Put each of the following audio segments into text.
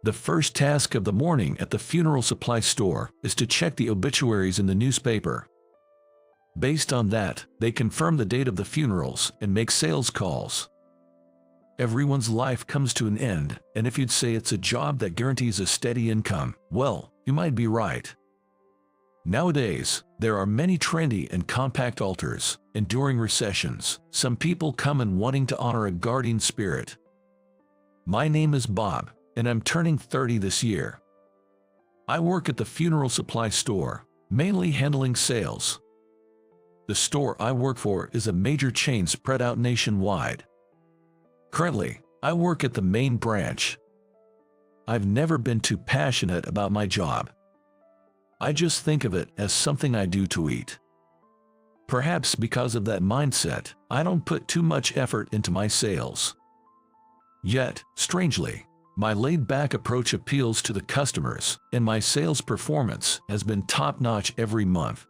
The first task of the morning at the funeral supply store is to check the obituaries in the newspaper. Based on that, they confirm the date of the funerals and make sales calls. Everyone's life comes to an end, and if you'd say it's a job that guarantees a steady income, well, you might be right. Nowadays, there are many trendy and compact altars, and during recessions, some people come in wanting to honor a guardian spirit. My name is Bob, and I'm turning 30 this year. I work at the funeral supply store, mainly handling sales. The store I work for is a major chain spread out nationwide. Currently, I work at the main branch. I've never been too passionate about my job. I just think of it as something I do to eat. Perhaps because of that mindset, I don't put too much effort into my sales. Yet, strangely, my laid-back approach appeals to the customers, and my sales performance has been top-notch every month.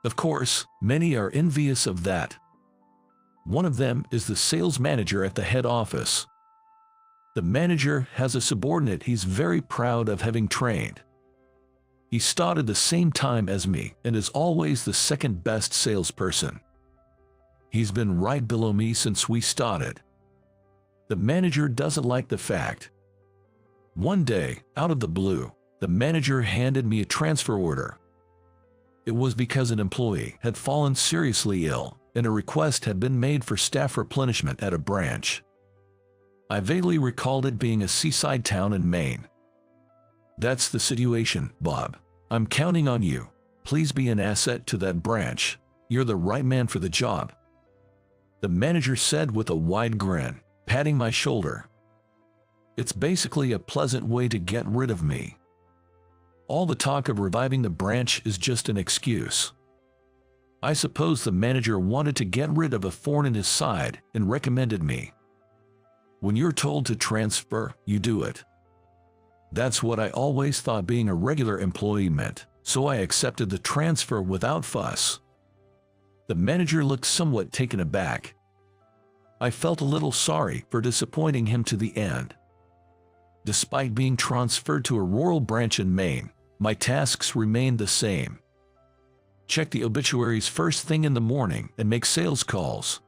Of course, many are envious of that. One of them is the sales manager at the head office. The manager has a subordinate he's very proud of having trained. He started the same time as me and is always the second best salesperson. He's been right below me since we started. The manager doesn't like the fact. One day, out of the blue, the manager handed me a transfer order. It was because an employee had fallen seriously ill, and a request had been made for staff replenishment at a branch. I vaguely recalled it being a seaside town in Maine. That's the situation, Bob. I'm counting on you. Please be an asset to that branch. You're the right man for the job. The manager said with a wide grin, patting my shoulder. It's basically a pleasant way to get rid of me. All the talk of reviving the branch is just an excuse. I suppose the manager wanted to get rid of a thorn in his side and recommended me. When you're told to transfer, you do it. That's what I always thought being a regular employee meant, so I accepted the transfer without fuss. The manager looked somewhat taken aback. I felt a little sorry for disappointing him to the end. Despite being transferred to a rural branch in Maine, my tasks remained the same. Check the obituaries first thing in the morning and make sales calls.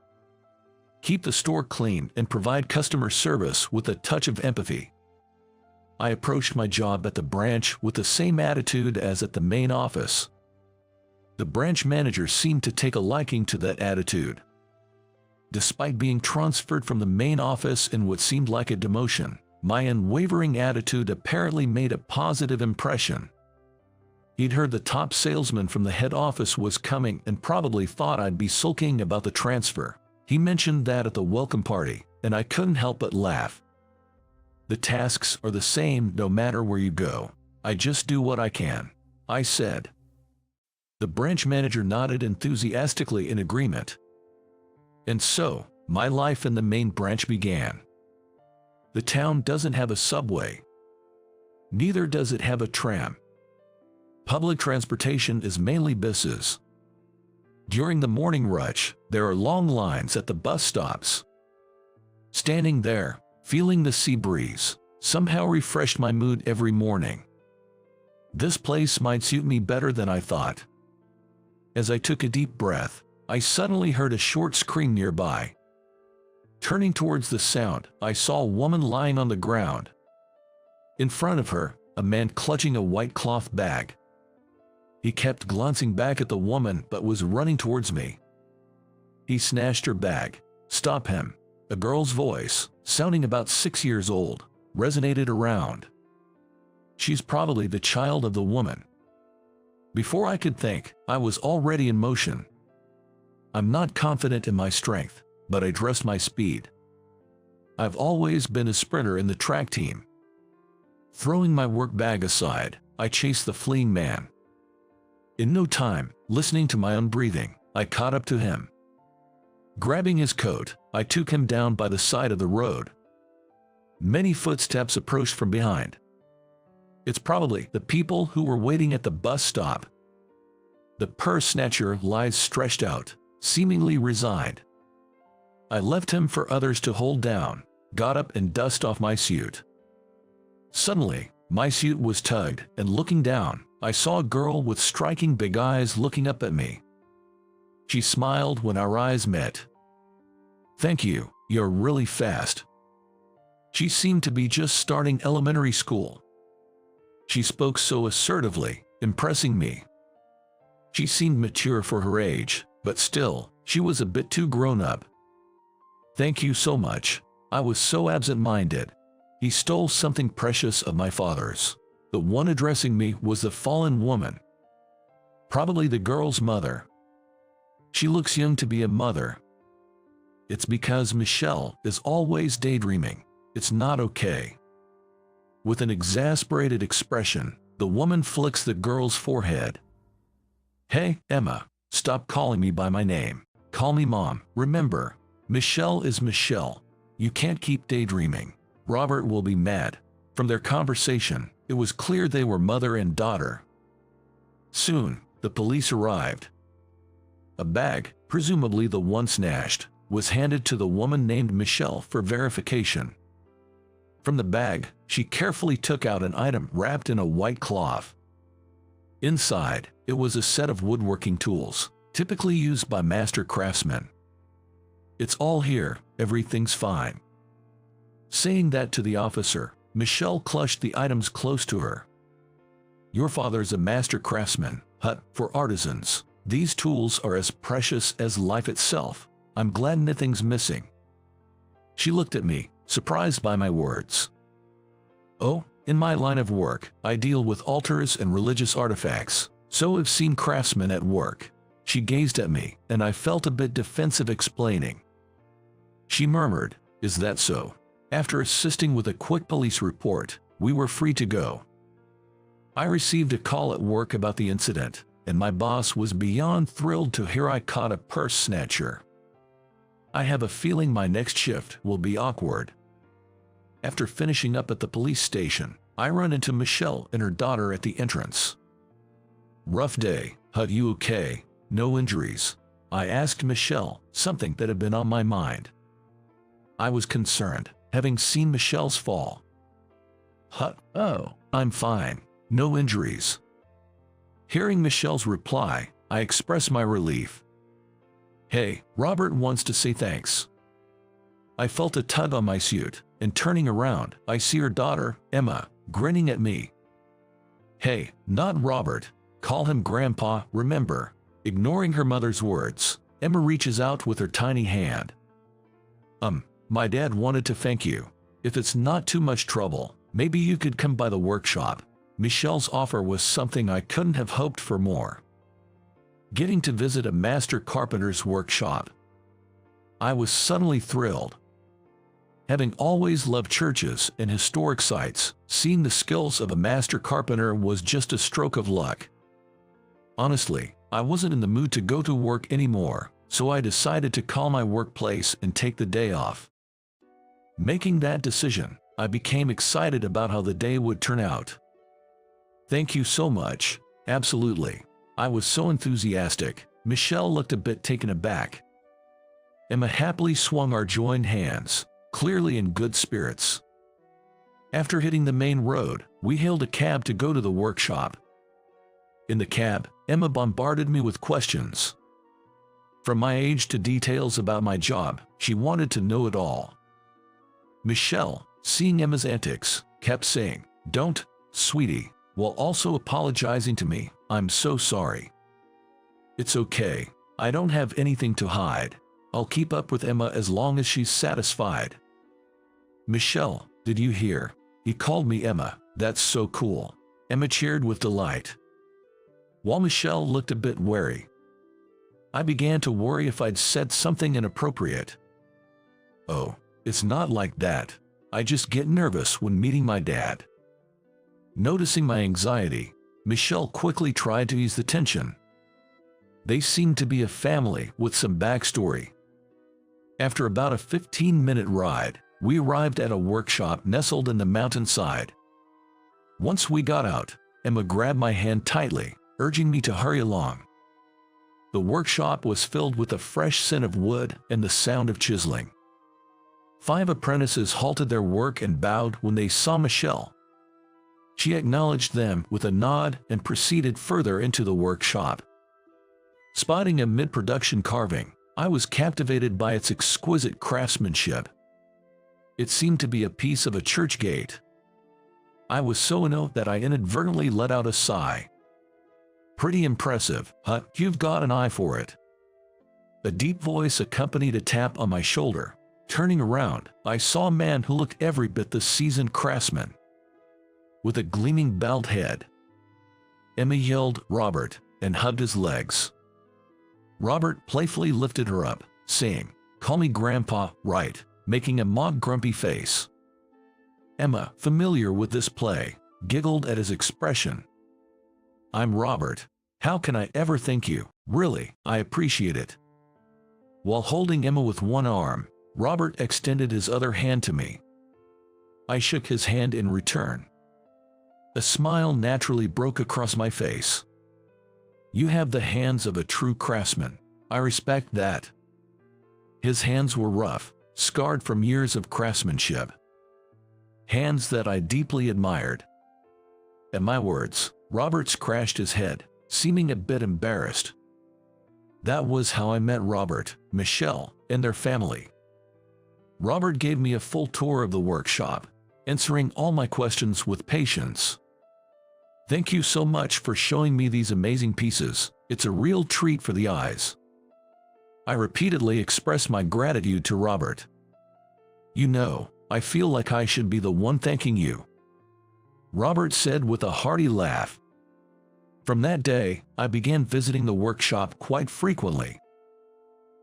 Keep the store clean and provide customer service with a touch of empathy. I approached my job at the branch with the same attitude as at the main office. The branch manager seemed to take a liking to that attitude. Despite being transferred from the main office in what seemed like a demotion, my unwavering attitude apparently made a positive impression. He'd heard the top salesman from the head office was coming and probably thought I'd be sulking about the transfer. He mentioned that at the welcome party, and I couldn't help but laugh. The tasks are the same no matter where you go. I just do what I can, I said. The branch manager nodded enthusiastically in agreement. And so, my life in the main branch began. The town doesn't have a subway. Neither does it have a tram. Public transportation is mainly buses. During the morning rush, there are long lines at the bus stops. Standing there, feeling the sea breeze, somehow refreshed my mood every morning. This place might suit me better than I thought. As I took a deep breath, I suddenly heard a short scream nearby. Turning towards the sound, I saw a woman lying on the ground. In front of her, a man clutching a white cloth bag. He kept glancing back at the woman but was running towards me. He snatched her bag. "Stop him!" A girl's voice, sounding about 6 years old, resonated around. She's probably the child of the woman. Before I could think, I was already in motion. I'm not confident in my strength, but I trust my speed. I've always been a sprinter in the track team. Throwing my work bag aside, I chased the fleeing man. In no time, listening to my own breathing, I caught up to him. Grabbing his coat, I took him down by the side of the road. Many footsteps approached from behind. It's probably the people who were waiting at the bus stop. The purse snatcher lies stretched out, seemingly resigned. I left him for others to hold down, got up and dusted off my suit. Suddenly, my suit was tugged, and looking down, I saw a girl with striking big eyes looking up at me. She smiled when our eyes met. "Thank you, you're really fast." She seemed to be just starting elementary school. She spoke so assertively, impressing me. She seemed mature for her age, but still, she was a bit too grown up. "Thank you so much. I was so absent-minded. He stole something precious of my father's." The one addressing me was the fallen woman. Probably the girl's mother. She looks young to be a mother. It's because Michelle is always daydreaming. It's not okay. With an exasperated expression, the woman flicks the girl's forehead. "Hey, Emma, stop calling me by my name. Call me Mom. Remember, Michelle is Michelle. You can't keep daydreaming. Robert will be mad." From their conversation, it was clear they were mother and daughter. Soon, the police arrived. A bag, presumably the one snatched, was handed to the woman named Michelle for verification. From the bag, she carefully took out an item wrapped in a white cloth. Inside, it was a set of woodworking tools, typically used by master craftsmen. "It's all here, everything's fine." Saying that to the officer, Michelle clutched the items close to her. "Your father's a master craftsman, for artisans. These tools are as precious as life itself. I'm glad nothing's missing." She looked at me, surprised by my words. "Oh, in my line of work, I deal with altars and religious artifacts, so I've seen craftsmen at work." She gazed at me, and I felt a bit defensive explaining. She murmured, "Is that so?" After assisting with a quick police report, we were free to go. I received a call at work about the incident, and my boss was beyond thrilled to hear I caught a purse snatcher. I have a feeling my next shift will be awkward. After finishing up at the police station, I run into Michelle and her daughter at the entrance. "Rough day, you okay? No injuries?" I asked Michelle, something that had been on my mind. I was concerned, having seen Michelle's fall. "Oh, I'm fine. No injuries." Hearing Michelle's reply, I expressed my relief. "Hey, Robert wants to say thanks." I felt a tug on my suit, and turning around, I see her daughter, Emma, grinning at me. "Hey, not Robert. Call him Grandpa, remember." Ignoring her mother's words, Emma reaches out with her tiny hand. My dad wanted to thank you. If it's not too much trouble, maybe you could come by the workshop." Michelle's offer was something I couldn't have hoped for more. Getting to visit a master carpenter's workshop. I was suddenly thrilled. Having always loved churches and historic sites, seeing the skills of a master carpenter was just a stroke of luck. Honestly, I wasn't in the mood to go to work anymore, so I decided to call my workplace and take the day off. Making that decision, I became excited about how the day would turn out. "Thank you so much." "Absolutely." I was so enthusiastic, Michelle looked a bit taken aback. Emma happily swung our joined hands, clearly in good spirits. After hitting the main road, we hailed a cab to go to the workshop. In the cab, Emma bombarded me with questions. From my age to details about my job, she wanted to know it all. Michelle, seeing Emma's antics, kept saying, "Don't, sweetie," while also apologizing to me. "I'm so sorry." "It's okay. I don't have anything to hide. I'll keep up with Emma as long as she's satisfied." "Michelle, did you hear? He called me Emma. That's so cool." Emma cheered with delight. While Michelle looked a bit wary, I began to worry if I'd said something inappropriate. "Oh, it's not like that. I just get nervous when meeting my dad." Noticing my anxiety, Michelle quickly tried to ease the tension. They seemed to be a family with some backstory. After about a 15-minute ride, we arrived at a workshop nestled in the mountainside. Once we got out, Emma grabbed my hand tightly, urging me to hurry along. The workshop was filled with the fresh scent of wood and the sound of chiseling. 5 apprentices halted their work and bowed when they saw Michelle. She acknowledged them with a nod and proceeded further into the workshop. Spotting a mid-production carving, I was captivated by its exquisite craftsmanship. It seemed to be a piece of a church gate. I was so in awe that I inadvertently let out a sigh. "Pretty impressive, huh? You've got an eye for it." A deep voice accompanied a tap on my shoulder. Turning around, I saw a man who looked every bit the seasoned craftsman. With a gleaming bald head, Emma yelled, "Robert," and hugged his legs. Robert playfully lifted her up, saying, "Call me Grandpa, right?" making a mock grumpy face. Emma, familiar with this play, giggled at his expression. "I'm Robert. How can I ever thank you? Really, I appreciate it." While holding Emma with one arm, Robert extended his other hand to me. I shook his hand in return. A smile naturally broke across my face. "You have the hands of a true craftsman. I respect that." His hands were rough, scarred from years of craftsmanship. Hands that I deeply admired. At my words, Robert scratched his head, seeming a bit embarrassed. That was how I met Robert, Michelle, and their family. Robert gave me a full tour of the workshop, answering all my questions with patience. "Thank you so much for showing me these amazing pieces. It's a real treat for the eyes." I repeatedly expressed my gratitude to Robert. "You know, I feel like I should be the one thanking you," Robert said with a hearty laugh. From that day, I began visiting the workshop quite frequently.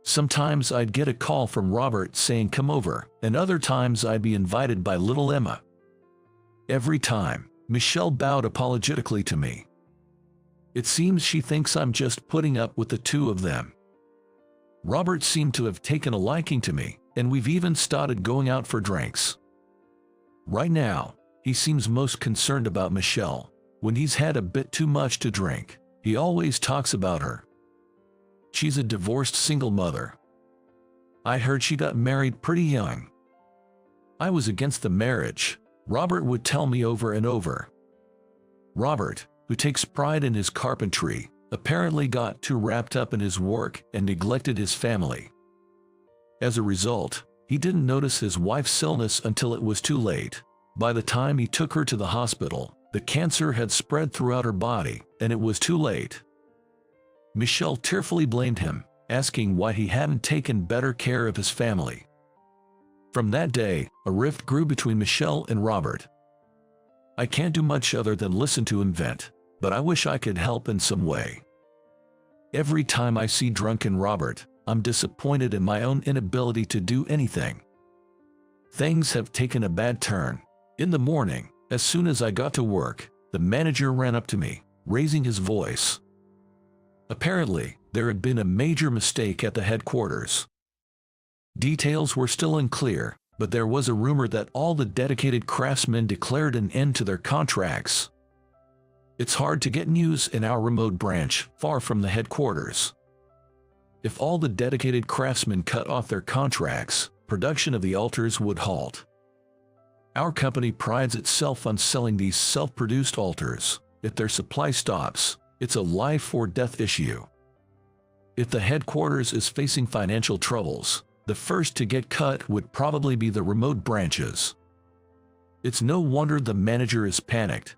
Sometimes I'd get a call from Robert saying come over, and other times I'd be invited by little Emma. Every time, Michelle bowed apologetically to me. It seems she thinks I'm just putting up with the two of them. Robert seemed to have taken a liking to me, and we've even started going out for drinks. Right now, he seems most concerned about Michelle. When he's had a bit too much to drink, he always talks about her. She's a divorced single mother. I heard she got married pretty young. I was against the marriage, Robert would tell me over and over. Robert, who takes pride in his carpentry, apparently got too wrapped up in his work and neglected his family. As a result, he didn't notice his wife's illness until it was too late. By the time he took her to the hospital, the cancer had spread throughout her body, and it was too late. Michelle tearfully blamed him, asking why he hadn't taken better care of his family. From that day, a rift grew between Michelle and Robert. I can't do much other than listen to him vent, but I wish I could help in some way. Every time I see drunken Robert, I'm disappointed in my own inability to do anything. Things have taken a bad turn. In the morning, as soon as I got to work, the manager ran up to me, raising his voice. Apparently, there had been a major mistake at the headquarters. Details were still unclear, but there was a rumor that all the dedicated craftsmen declared an end to their contracts. It's hard to get news in our remote branch, far from the headquarters. If all the dedicated craftsmen cut off their contracts, production of the altars would halt. Our company prides itself on selling these self-produced altars. If their supply stops, it's a life or death issue. If the headquarters is facing financial troubles, the first to get cut would probably be the remote branches. It's no wonder the manager is panicked.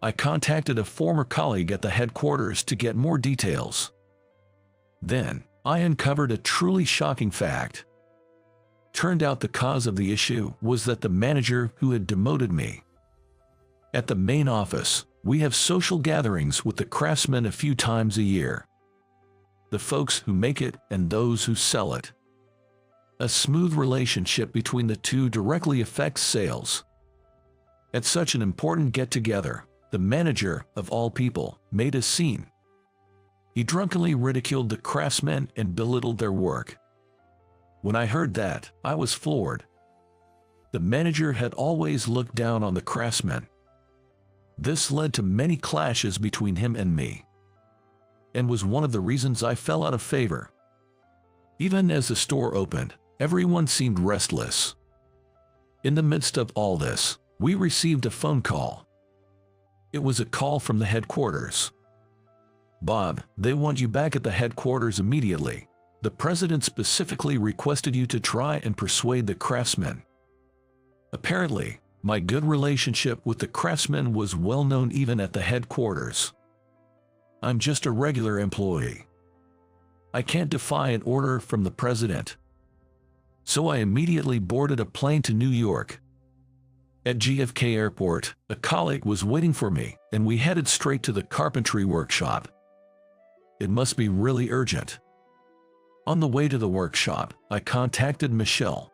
I contacted a former colleague at the headquarters to get more details. Then, I uncovered a truly shocking fact. Turned out the cause of the issue was that the manager who had demoted me. At the main office, we have social gatherings with the craftsmen a few times a year. The folks who make it and those who sell it. A smooth relationship between the two directly affects sales. At such an important get-together, the manager, of all people, made a scene. He drunkenly ridiculed the craftsmen and belittled their work. When I heard that, I was floored. The manager had always looked down on the craftsmen. This led to many clashes between him and me, and was one of the reasons I fell out of favor. Even as the store opened, everyone seemed restless. In the midst of all this, we received a phone call. It was a call from the headquarters. "Bob, they want you back at the headquarters immediately. The president specifically requested you to try and persuade the craftsmen." Apparently, my good relationship with the craftsmen was well known even at the headquarters. I'm just a regular employee. I can't defy an order from the president. So I immediately boarded a plane to New York. At JFK Airport, a colleague was waiting for me, and we headed straight to the carpentry workshop. It must be really urgent. On the way to the workshop, I contacted Michelle.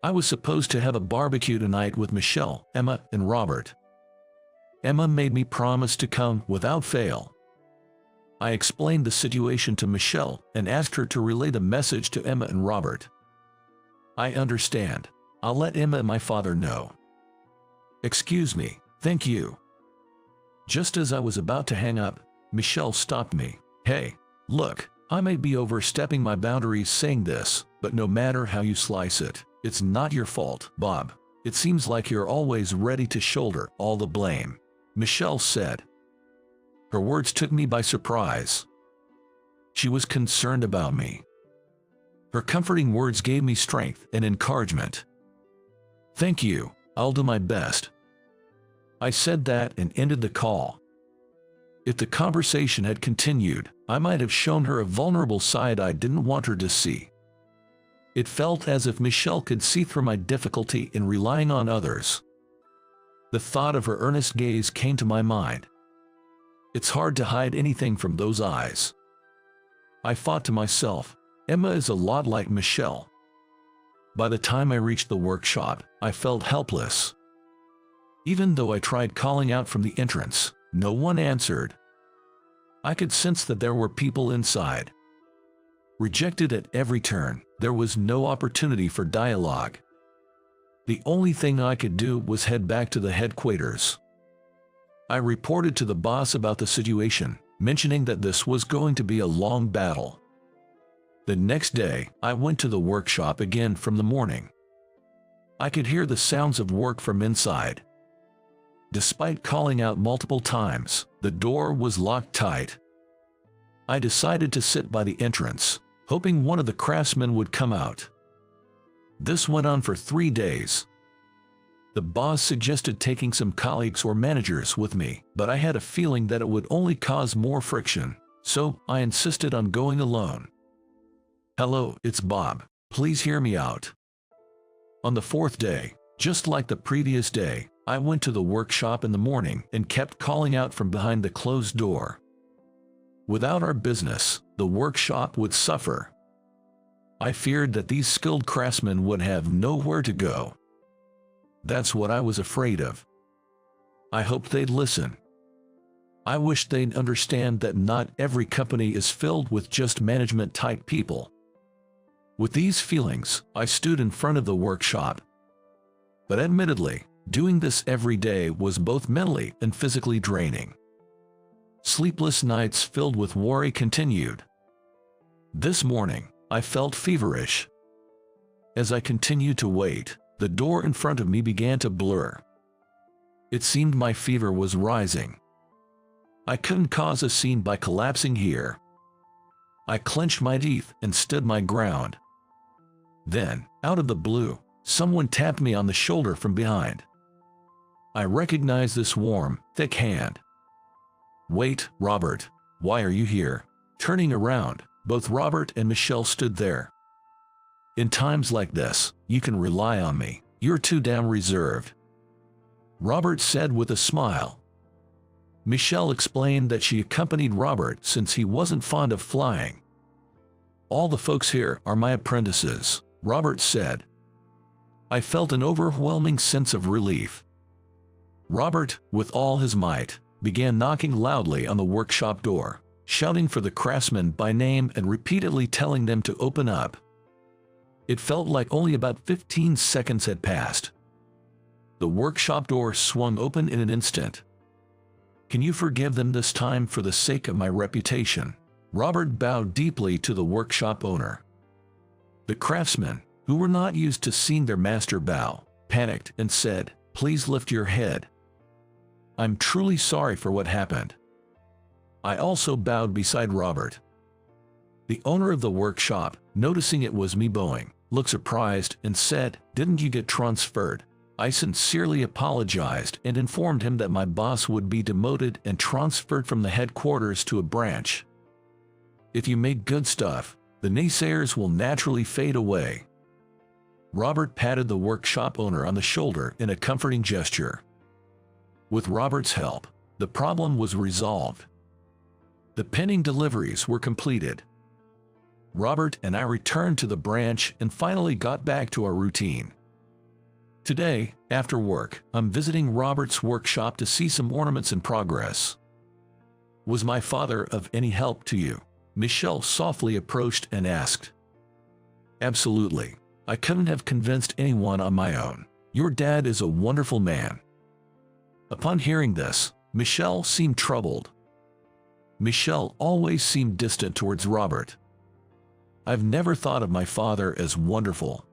I was supposed to have a barbecue tonight with Michelle, Emma, and Robert. Emma made me promise to come without fail. I explained the situation to Michelle and asked her to relay the message to Emma and Robert. "I understand. I'll let Emma and my father know." "Excuse me, thank you." Just as I was about to hang up, Michelle stopped me. "Hey, look, I may be overstepping my boundaries saying this, but no matter how you slice it, it's not your fault, Bob. It seems like you're always ready to shoulder all the blame," Michelle said. Her words took me by surprise. She was concerned about me. Her comforting words gave me strength and encouragement. "Thank you, I'll do my best." I said that and ended the call. If the conversation had continued, I might have shown her a vulnerable side I didn't want her to see. It felt as if Michelle could see through my difficulty in relying on others. The thought of her earnest gaze came to my mind. It's hard to hide anything from those eyes. I thought to myself, Emma is a lot like Michelle. By the time I reached the workshop, I felt helpless. Even though I tried calling out from the entrance, no one answered. I could sense that there were people inside. Rejected at every turn, there was no opportunity for dialogue. The only thing I could do was head back to the headquarters. I reported to the boss about the situation, mentioning that this was going to be a long battle. The next day, I went to the workshop again from the morning. I could hear the sounds of work from inside. Despite calling out multiple times, the door was locked tight. I decided to sit by the entrance, hoping one of the craftsmen would come out. This went on for 3 days. The boss suggested taking some colleagues or managers with me, but I had a feeling that it would only cause more friction, so I insisted on going alone. "Hello, it's Bob. Please hear me out." On the 4th day, just like the previous day, I went to the workshop in the morning and kept calling out from behind the closed door. Without our business, the workshop would suffer. I feared that these skilled craftsmen would have nowhere to go. That's what I was afraid of. I hoped they'd listen. I wished they'd understand that not every company is filled with just management-type people. With these feelings, I stood in front of the workshop. But admittedly, doing this every day was both mentally and physically draining. Sleepless nights filled with worry continued. This morning, I felt feverish. As I continued to wait, the door in front of me began to blur. It seemed my fever was rising. I couldn't cause a scene by collapsing here. I clenched my teeth and stood my ground. Then, out of the blue, someone tapped me on the shoulder from behind. I recognized this warm, thick hand. "Wait, Robert, why are you here?" Turning around, both Robert and Michelle stood there. "In times like this, you can rely on me. You're too damn reserved," Robert said with a smile. Michelle explained that she accompanied Robert since he wasn't fond of flying. "All the folks here are my apprentices," Robert said. I felt an overwhelming sense of relief. Robert, with all his might, began knocking loudly on the workshop door, shouting for the craftsmen by name and repeatedly telling them to open up. It felt like only about 15 seconds had passed. The workshop door swung open in an instant. "Can you forgive them this time for the sake of my reputation?" Robert bowed deeply to the workshop owner. The craftsmen, who were not used to seeing their master bow, panicked and said, "Please lift your head." I'm truly sorry for what happened." I also bowed beside Robert. The owner of the workshop, noticing it was me bowing, looked surprised and said, "Didn't you get transferred?" I sincerely apologized and informed him that my boss would be demoted and transferred from the headquarters to a branch. "If you make good stuff, the naysayers will naturally fade away." Robert patted the workshop owner on the shoulder in a comforting gesture. With Robert's help, the problem was resolved. The pending deliveries were completed. Robert and I returned to the branch and finally got back to our routine. Today, after work, I'm visiting Robert's workshop to see some ornaments in progress. "Was my father of any help to you?" Michelle softly approached and asked. "Absolutely. I couldn't have convinced anyone on my own. Your dad is a wonderful man." Upon hearing this, Michelle seemed troubled. Michelle always seemed distant towards Robert. "I've never thought of my father as wonderful."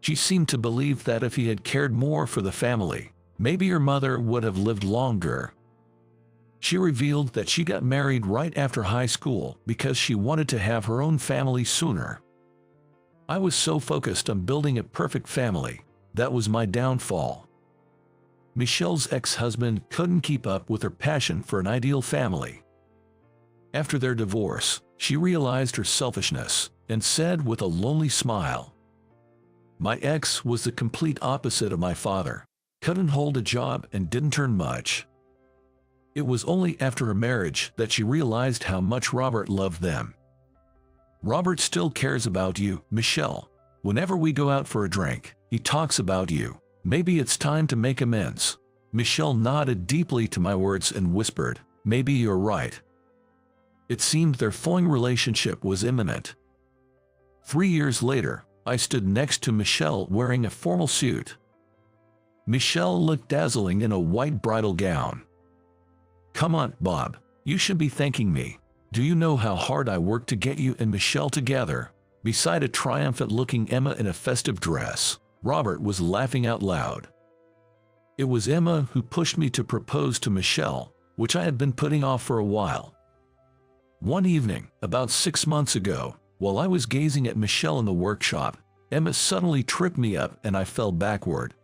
She seemed to believe that if he had cared more for the family, maybe your mother would have lived longer. She revealed that she got married right after high school because she wanted to have her own family sooner. "I was so focused on building a perfect family, that was my downfall." Michelle's ex-husband couldn't keep up with her passion for an ideal family. After their divorce, she realized her selfishness and said with a lonely smile, "My ex was the complete opposite of my father. Couldn't hold a job and didn't earn much." It was only after her marriage that she realized how much Robert loved them. "Robert still cares about you, Michelle. Whenever we go out for a drink, he talks about you. Maybe it's time to make amends." Michelle nodded deeply to my words and whispered, "Maybe you're right." It seemed their falling relationship was imminent. 3 years later, I stood next to Michelle wearing a formal suit. Michelle looked dazzling in a white bridal gown. "Come on, Bob, you should be thanking me. Do you know how hard I worked to get you and Michelle together?" Beside a triumphant-looking Emma in a festive dress, Robert was laughing out loud. It was Emma who pushed me to propose to Michelle, which I had been putting off for a while. One evening, about 6 months ago, while I was gazing at Michelle in the workshop, Emma suddenly tripped me up and I fell backward.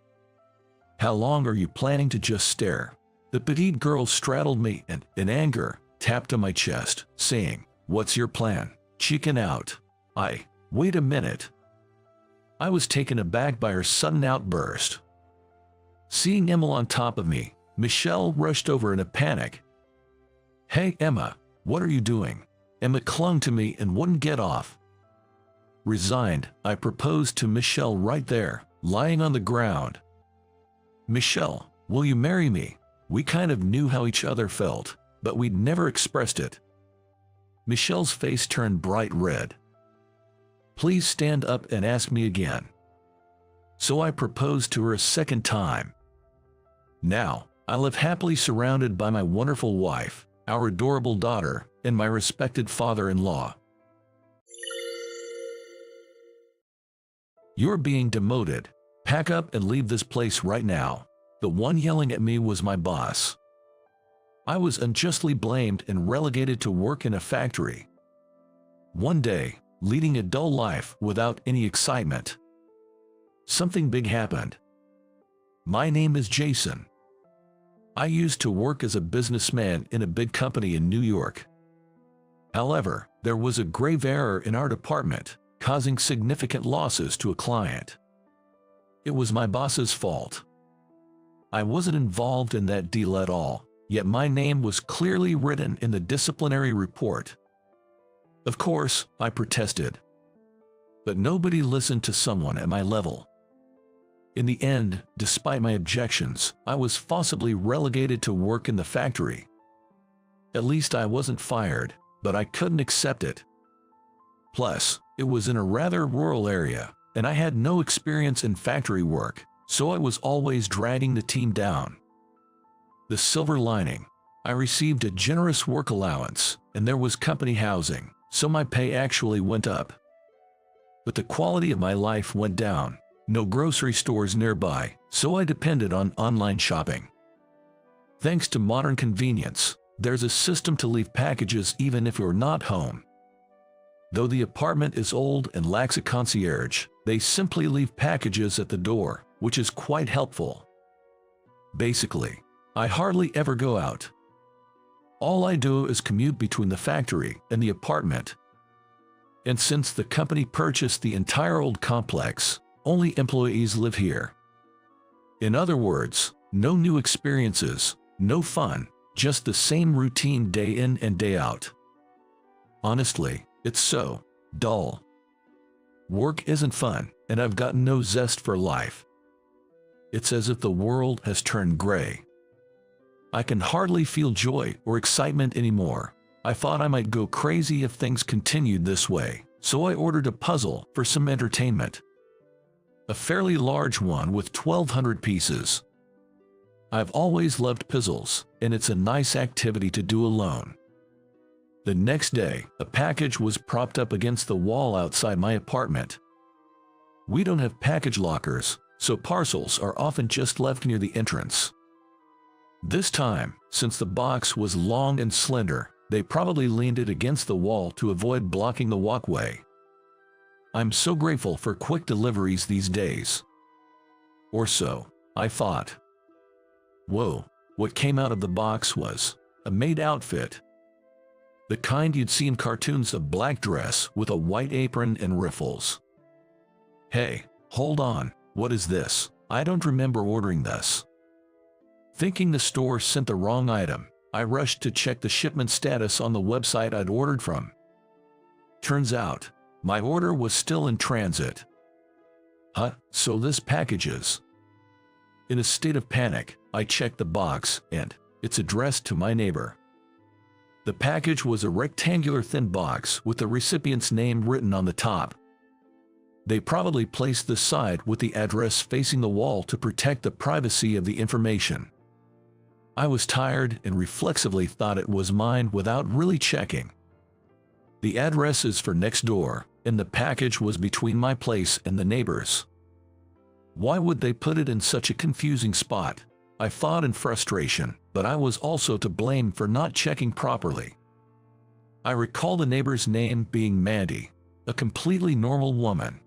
"How long are you planning to just stare?" The petite girl straddled me and, in anger, tapped on my chest, saying, "What's your plan? Chicken out." Wait a minute. I was taken aback by her sudden outburst. Seeing Emma on top of me, Michelle rushed over in a panic. "Hey, Emma, what are you doing?" Emma clung to me and wouldn't get off. Resigned, I proposed to Michelle right there, lying on the ground. "Michelle, will you marry me?" We kind of knew how each other felt, but we'd never expressed it. Michelle's face turned bright red. "Please stand up and ask me again." So I proposed to her a second time. Now, I live happily surrounded by my wonderful wife, our adorable daughter, and my respected father-in-law. "You're being demoted. Pack up and leave this place right now." The one yelling at me was my boss. I was unjustly blamed and relegated to work in a factory. One day, leading a dull life without any excitement, something big happened. My name is Jason. I used to work as a businessman in a big company in New York. However, there was a grave error in our department, causing significant losses to a client. It was my boss's fault. I wasn't involved in that deal at all, yet my name was clearly written in the disciplinary report. Of course, I protested. But nobody listened to someone at my level. In the end, despite my objections, I was forcibly relegated to work in the factory. At least I wasn't fired, but I couldn't accept it. Plus, it was in a rather rural area, and I had no experience in factory work, so I was always dragging the team down. The silver lining: I received a generous work allowance, and there was company housing, so my pay actually went up. But the quality of my life went down. No grocery stores nearby, so I depended on online shopping. Thanks to modern convenience, there's a system to leave packages even if you're not home. Though the apartment is old and lacks a concierge, they simply leave packages at the door, which is quite helpful. Basically, I hardly ever go out. All I do is commute between the factory and the apartment. And since the company purchased the entire old complex, only employees live here. In other words, no new experiences, no fun, just the same routine day in and day out. Honestly, it's so dull. Work isn't fun, and I've got no zest for life. It's as if the world has turned gray. I can hardly feel joy or excitement anymore. I thought I might go crazy if things continued this way, so I ordered a puzzle for some entertainment. A fairly large one with 1,200 pieces. I've always loved puzzles, and it's a nice activity to do alone. The next day, a package was propped up against the wall outside my apartment. We don't have package lockers, so parcels are often just left near the entrance. This time, since the box was long and slender, they probably leaned it against the wall to avoid blocking the walkway. I'm so grateful for quick deliveries these days. Or so, I thought. Whoa, what came out of the box was a maid outfit. The kind you'd see in cartoons, a black dress with a white apron and riffles. Hey, hold on, what is this? I don't remember ordering this. Thinking the store sent the wrong item, I rushed to check the shipment status on the website I'd ordered from. Turns out, my order was still in transit. So this package is. In a state of panic, I checked the box, and it's addressed to my neighbor. The package was a rectangular thin box with the recipient's name written on the top. They probably placed the side with the address facing the wall to protect the privacy of the information. I was tired and reflexively thought it was mine without really checking. The address is for next door, and the package was between my place and the neighbor's. Why would they put it in such a confusing spot? I thought in frustration, but I was also to blame for not checking properly. I recall the neighbor's name being Mandy, a completely normal woman.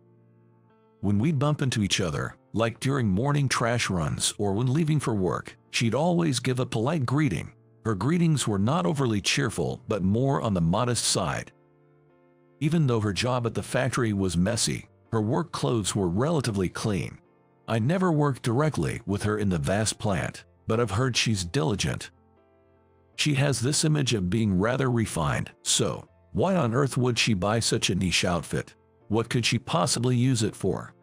When we'd bump into each other, like during morning trash runs or when leaving for work, she'd always give a polite greeting. Her greetings were not overly cheerful but more on the modest side. Even though her job at the factory was messy, her work clothes were relatively clean. I never worked directly with her in the vast plant, but I've heard she's diligent. She has this image of being rather refined, so why on earth would she buy such a niche outfit? What could she possibly use it for?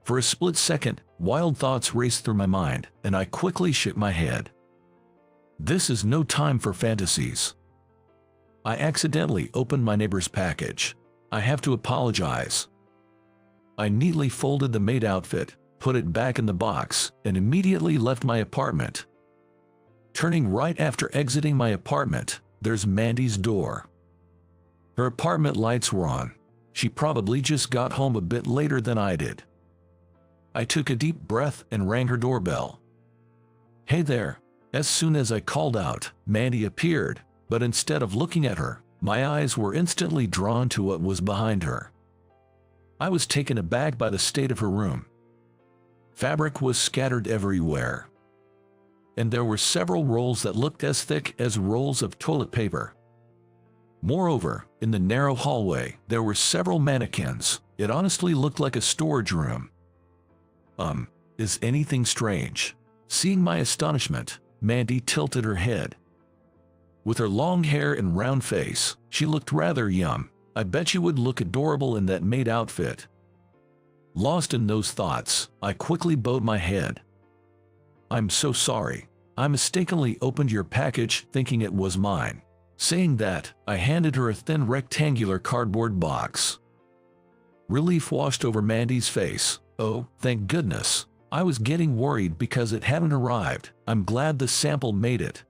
For a split second, wild thoughts raced through my mind, and I quickly shook my head. This is no time for fantasies. I accidentally opened my neighbor's package. I have to apologize. I neatly folded the maid outfit, put it back in the box, and immediately left my apartment. Turning right after exiting my apartment, there's Mandy's door. Her apartment lights were on. She probably just got home a bit later than I did. I took a deep breath and rang her doorbell. Hey there. As soon as I called out, Mandy appeared, but instead of looking at her, my eyes were instantly drawn to what was behind her. I was taken aback by the state of her room. Fabric was scattered everywhere, and there were several rolls that looked as thick as rolls of toilet paper. Moreover, in the narrow hallway, there were several mannequins. It honestly looked like a storage room. Is anything strange? Seeing my astonishment, Mandy tilted her head. With her long hair and round face, she looked rather young. I bet you would look adorable in that maid outfit. Lost in those thoughts, I quickly bowed my head. I'm so sorry. I mistakenly opened your package thinking it was mine. Saying that, I handed her a thin rectangular cardboard box. Relief washed over Mandy's face. Oh, thank goodness. I was getting worried because it hadn't arrived. I'm glad the sample made it.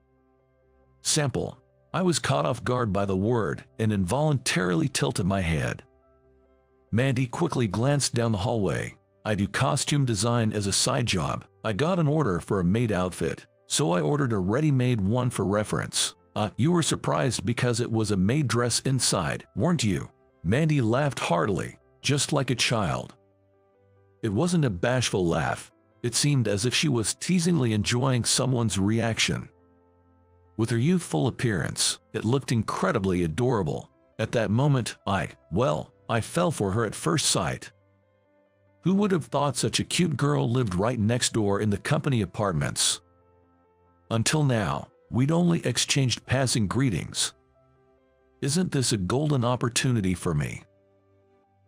Sample. I was caught off guard by the word and involuntarily tilted my head. Mandy quickly glanced down the hallway. I do costume design as a side job. I got an order for a maid outfit, so I ordered a ready-made one for reference. You were surprised because it was a maid dress inside, weren't you? Mandy laughed heartily, just like a child. It wasn't a bashful laugh. It seemed as if she was teasingly enjoying someone's reaction. With her youthful appearance, it looked incredibly adorable. At that moment, I fell for her at first sight. Who would have thought such a cute girl lived right next door in the company apartments? Until now, we'd only exchanged passing greetings. Isn't this a golden opportunity for me?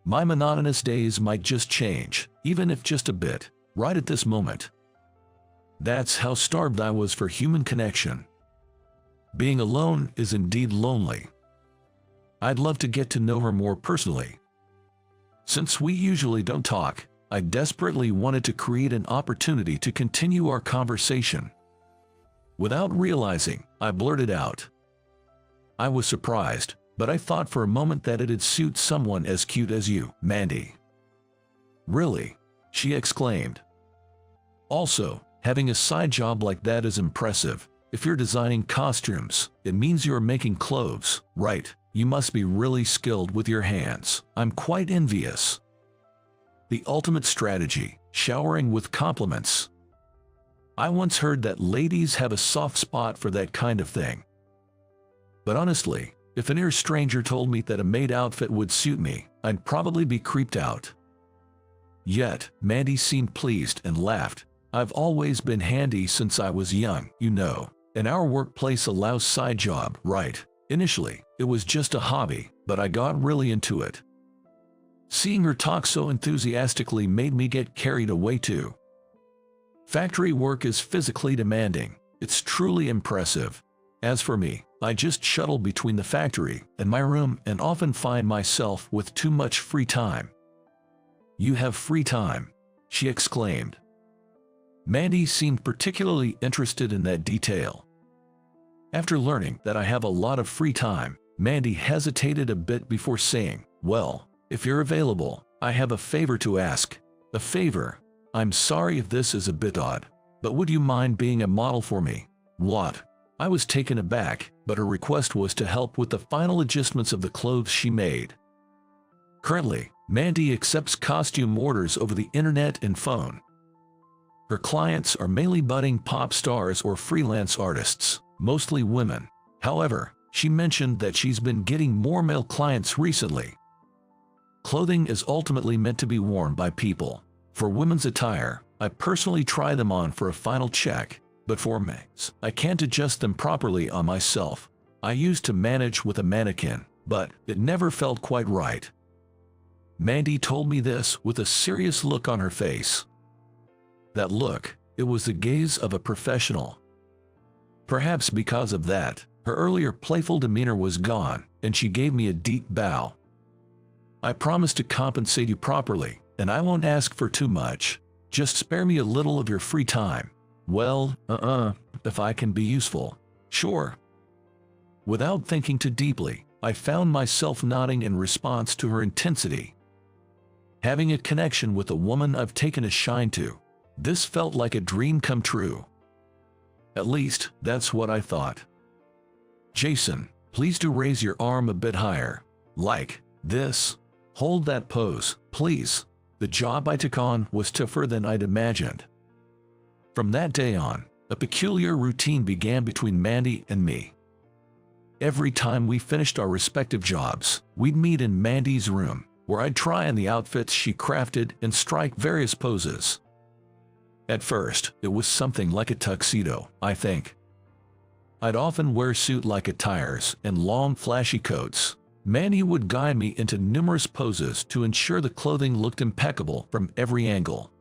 My monotonous days might just change, even if just a bit, right at this moment. That's how starved I was for human connection. Being alone is indeed lonely. I'd love to get to know her more personally. Since we usually don't talk, I desperately wanted to create an opportunity to continue our conversation. Without realizing, I blurted out. I was surprised, but I thought for a moment that it'd suit someone as cute as you, Mandy. Really? She exclaimed. Also, having a side job like that is impressive. If you're designing costumes, it means you're making clothes, right? You must be really skilled with your hands. I'm quite envious. The ultimate strategy, showering with compliments. I once heard that ladies have a soft spot for that kind of thing. But honestly, if a near stranger told me that a maid outfit would suit me, I'd probably be creeped out. Yet, Mandy seemed pleased and laughed. I've always been handy since I was young, you know, and our workplace allows side job, right? Initially, it was just a hobby, but I got really into it. Seeing her talk so enthusiastically made me get carried away too. Factory work is physically demanding. It's truly impressive. As for me, I just shuttle between the factory and my room and often find myself with too much free time. You have free time, she exclaimed. Mandy seemed particularly interested in that detail. After learning that I have a lot of free time, Mandy hesitated a bit before saying, well, if you're available, I have a favor to ask. A favor? I'm sorry if this is a bit odd, but would you mind being a model for me? What? I was taken aback, but her request was to help with the final adjustments of the clothes she made. Currently, Mandy accepts costume orders over the internet and phone. Her clients are mainly budding pop stars or freelance artists, mostly women. However, she mentioned that she's been getting more male clients recently. Clothing is ultimately meant to be worn by people. For women's attire, I personally try them on for a final check, but for men's, I can't adjust them properly on myself. I used to manage with a mannequin, but it never felt quite right. Mandy told me this with a serious look on her face. That look, it was the gaze of a professional. Perhaps because of that, her earlier playful demeanor was gone, and she gave me a deep bow. I promise to compensate you properly, and I won't ask for too much. Just spare me a little of your free time. Well, if I can be useful. Sure. Without thinking too deeply, I found myself nodding in response to her intensity. Having a connection with a woman I've taken a shine to. This felt like a dream come true. At least, that's what I thought. Jason, please do raise your arm a bit higher. Like this. Hold that pose, please. The job I took on was tougher than I'd imagined. From that day on, a peculiar routine began between Mandy and me. Every time we finished our respective jobs, we'd meet in Mandy's room, where I'd try on the outfits she crafted and strike various poses. At first, it was something like a tuxedo, I think. I'd often wear suit-like attires and long, flashy coats. Mandy would guide me into numerous poses to ensure the clothing looked impeccable from every angle.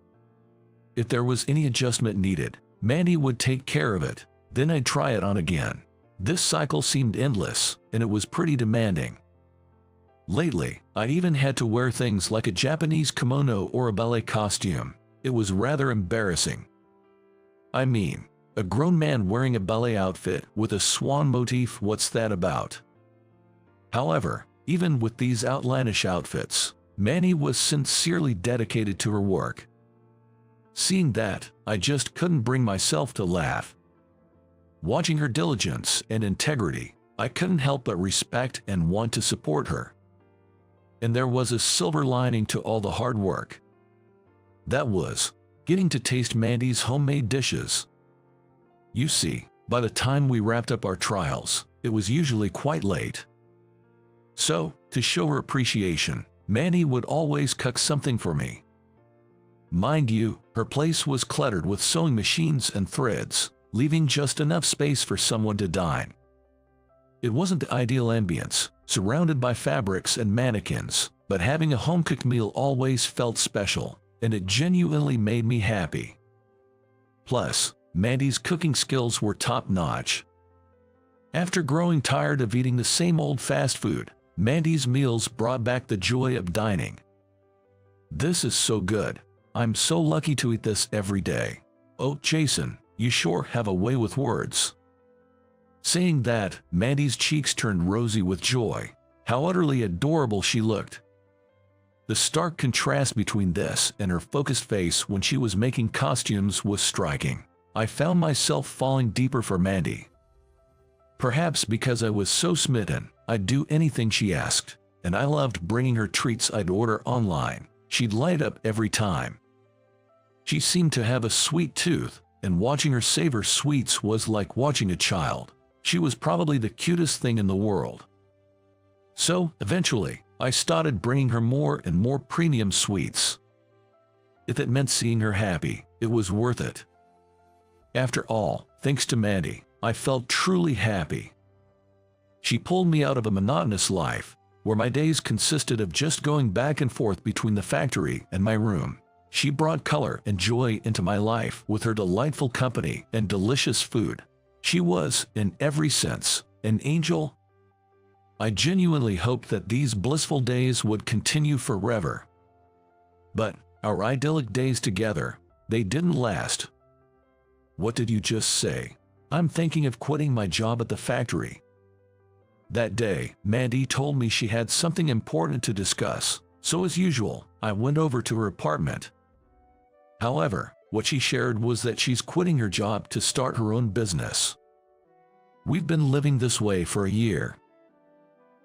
If there was any adjustment needed, Mandy would take care of it, then I'd try it on again. This cycle seemed endless, and it was pretty demanding. Lately, I even had to wear things like a Japanese kimono or a ballet costume. It was rather embarrassing. I mean, a grown man wearing a ballet outfit with a swan motif, what's that about? However, even with these outlandish outfits, Mandy was sincerely dedicated to her work. Seeing that, I just couldn't bring myself to laugh. Watching her diligence and integrity, I couldn't help but respect and want to support her. And there was a silver lining to all the hard work. That was getting to taste Mandy's homemade dishes. You see, by the time we wrapped up our trials, it was usually quite late. So, to show her appreciation, Mandy would always cook something for me. Mind you, her place was cluttered with sewing machines and threads, leaving just enough space for someone to dine. It wasn't the ideal ambience, surrounded by fabrics and mannequins, but having a home-cooked meal always felt special, and it genuinely made me happy. Plus, Mandy's cooking skills were top-notch. After growing tired of eating the same old fast food, Mandy's meals brought back the joy of dining. This is so good. I'm so lucky to eat this every day. Oh, Jason, you sure have a way with words. Saying that, Mandy's cheeks turned rosy with joy. How utterly adorable she looked. The stark contrast between this and her focused face when she was making costumes was striking. I found myself falling deeper for Mandy. Perhaps because I was so smitten, I'd do anything she asked, and I loved bringing her treats I'd order online. She'd light up every time. She seemed to have a sweet tooth, and watching her savor sweets was like watching a child. She was probably the cutest thing in the world. So, eventually, I started bringing her more and more premium sweets. If it meant seeing her happy, it was worth it. After all, thanks to Mandy, I felt truly happy. She pulled me out of a monotonous life, where my days consisted of just going back and forth between the factory and my room. She brought color and joy into my life with her delightful company and delicious food. She was, in every sense, an angel. I genuinely hoped that these blissful days would continue forever. But our idyllic days together, they didn't last. What did you just say? I'm thinking of quitting my job at the factory. That day, Mandy told me she had something important to discuss, so as usual, I went over to her apartment. However, what she shared was that she's quitting her job to start her own business. We've been living this way for a year.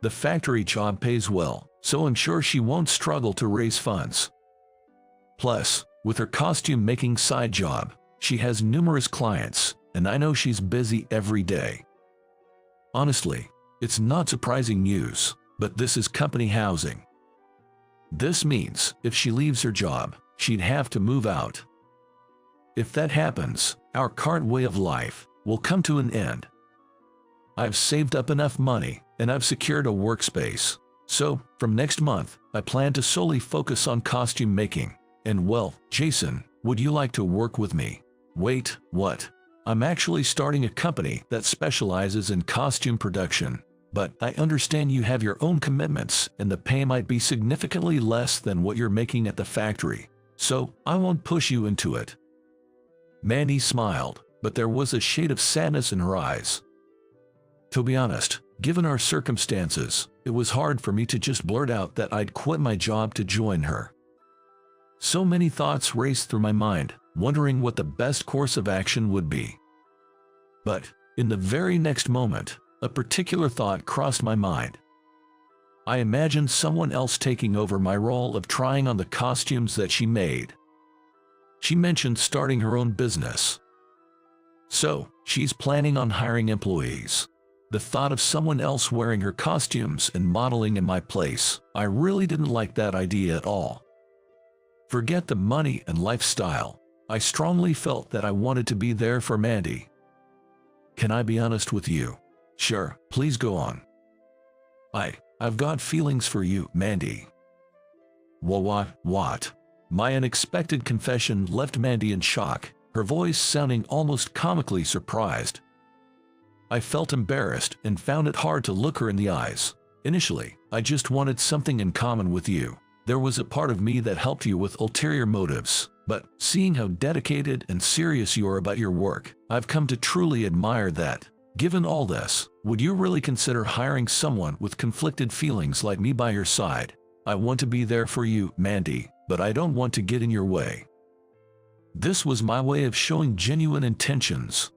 The factory job pays well, so I'm sure she won't struggle to raise funds. Plus, with her costume-making side job, she has numerous clients, and I know she's busy every day. Honestly, it's not surprising news, but this is company housing. This means if she leaves her job, she'd have to move out. If that happens, our current way of life will come to an end. I've saved up enough money, and I've secured a workspace. So, from next month, I plan to solely focus on costume making. And well, Jason, would you like to work with me? Wait, what? I'm actually starting a company that specializes in costume production. But I understand you have your own commitments, and the pay might be significantly less than what you're making at the factory. So, I won't push you into it. Mandy smiled, but there was a shade of sadness in her eyes. To be honest, given our circumstances, it was hard for me to just blurt out that I'd quit my job to join her. So many thoughts raced through my mind, wondering what the best course of action would be. But, in the very next moment, a particular thought crossed my mind. I imagined someone else taking over my role of trying on the costumes that she made. She mentioned starting her own business. So, she's planning on hiring employees. The thought of someone else wearing her costumes and modeling in my place, I really didn't like that idea at all. Forget the money and lifestyle. I strongly felt that I wanted to be there for Mandy. Can I be honest with you? Sure, please go on. I've got feelings for you, Mandy. What? My unexpected confession left Mandy in shock, her voice sounding almost comically surprised. I felt embarrassed and found it hard to look her in the eyes. Initially, I just wanted something in common with you. There was a part of me that helped you with ulterior motives, but seeing how dedicated and serious you are about your work, I've come to truly admire that. Given all this, would you really consider hiring someone with conflicted feelings like me by your side? I want to be there for you, Mandy, but I don't want to get in your way. This was my way of showing genuine intentions.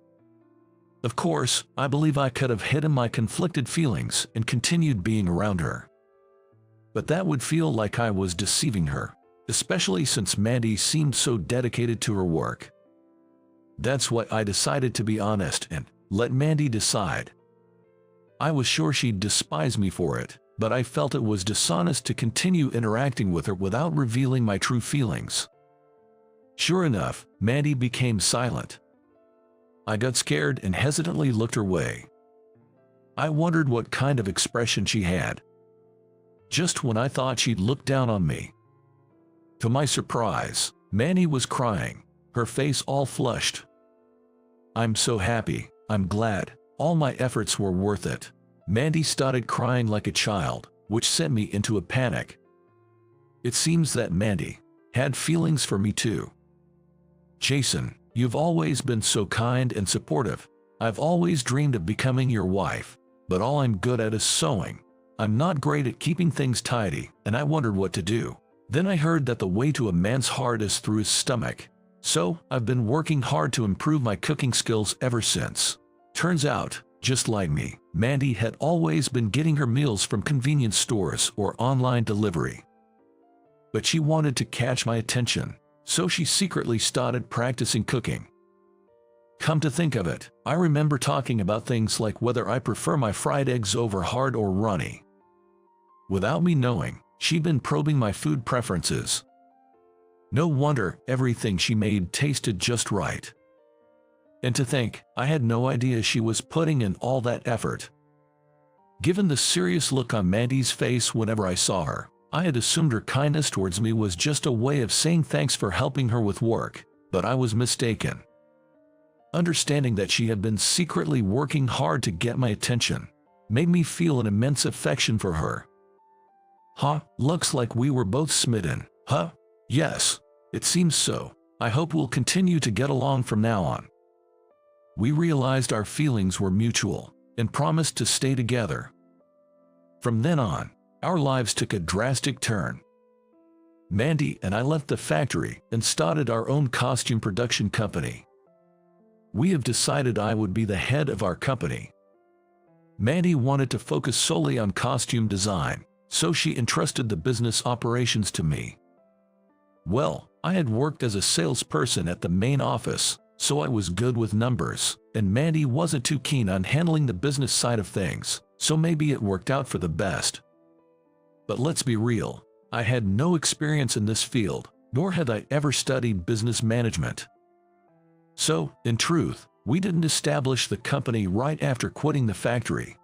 Of course, I believe I could have hidden my conflicted feelings and continued being around her. But that would feel like I was deceiving her, especially since Mandy seemed so dedicated to her work. That's why I decided to be honest and let Mandy decide. I was sure she'd despise me for it, but I felt it was dishonest to continue interacting with her without revealing my true feelings. Sure enough, Mandy became silent. I got scared and hesitantly looked her way. I wondered what kind of expression she had. Just when I thought she'd look down on me. To my surprise, Mandy was crying, her face all flushed. "I'm so happy, I'm glad, all my efforts were worth it." Mandy started crying like a child, which sent me into a panic. It seems that Mandy had feelings for me too. "Jason, you've always been so kind and supportive. I've always dreamed of becoming your wife, but all I'm good at is sewing. I'm not great at keeping things tidy, and I wondered what to do. Then I heard that the way to a man's heart is through his stomach. So, I've been working hard to improve my cooking skills ever since." Turns out, just like me, Mandy had always been getting her meals from convenience stores or online delivery. But she wanted to catch my attention, so she secretly started practicing cooking. Come to think of it, I remember talking about things like whether I prefer my fried eggs over hard or runny. Without me knowing, she'd been probing my food preferences. No wonder everything she made tasted just right. And to think, I had no idea she was putting in all that effort. Given the serious look on Mandy's face whenever I saw her, I had assumed her kindness towards me was just a way of saying thanks for helping her with work, but I was mistaken. Understanding that she had been secretly working hard to get my attention made me feel an immense affection for her. "Huh, looks like we were both smitten, huh?" "Yes, it seems so. I hope we'll continue to get along from now on." We realized our feelings were mutual and promised to stay together. From then on, our lives took a drastic turn. Mandy and I left the factory and started our own costume production company. We have decided I would be the head of our company. Mandy wanted to focus solely on costume design, so she entrusted the business operations to me. Well, I had worked as a salesperson at the main office, so I was good with numbers, and Mandy wasn't too keen on handling the business side of things, so maybe it worked out for the best. But let's be real, I had no experience in this field, nor had I ever studied business management. So, in truth, we didn't establish the company right after quitting the factory.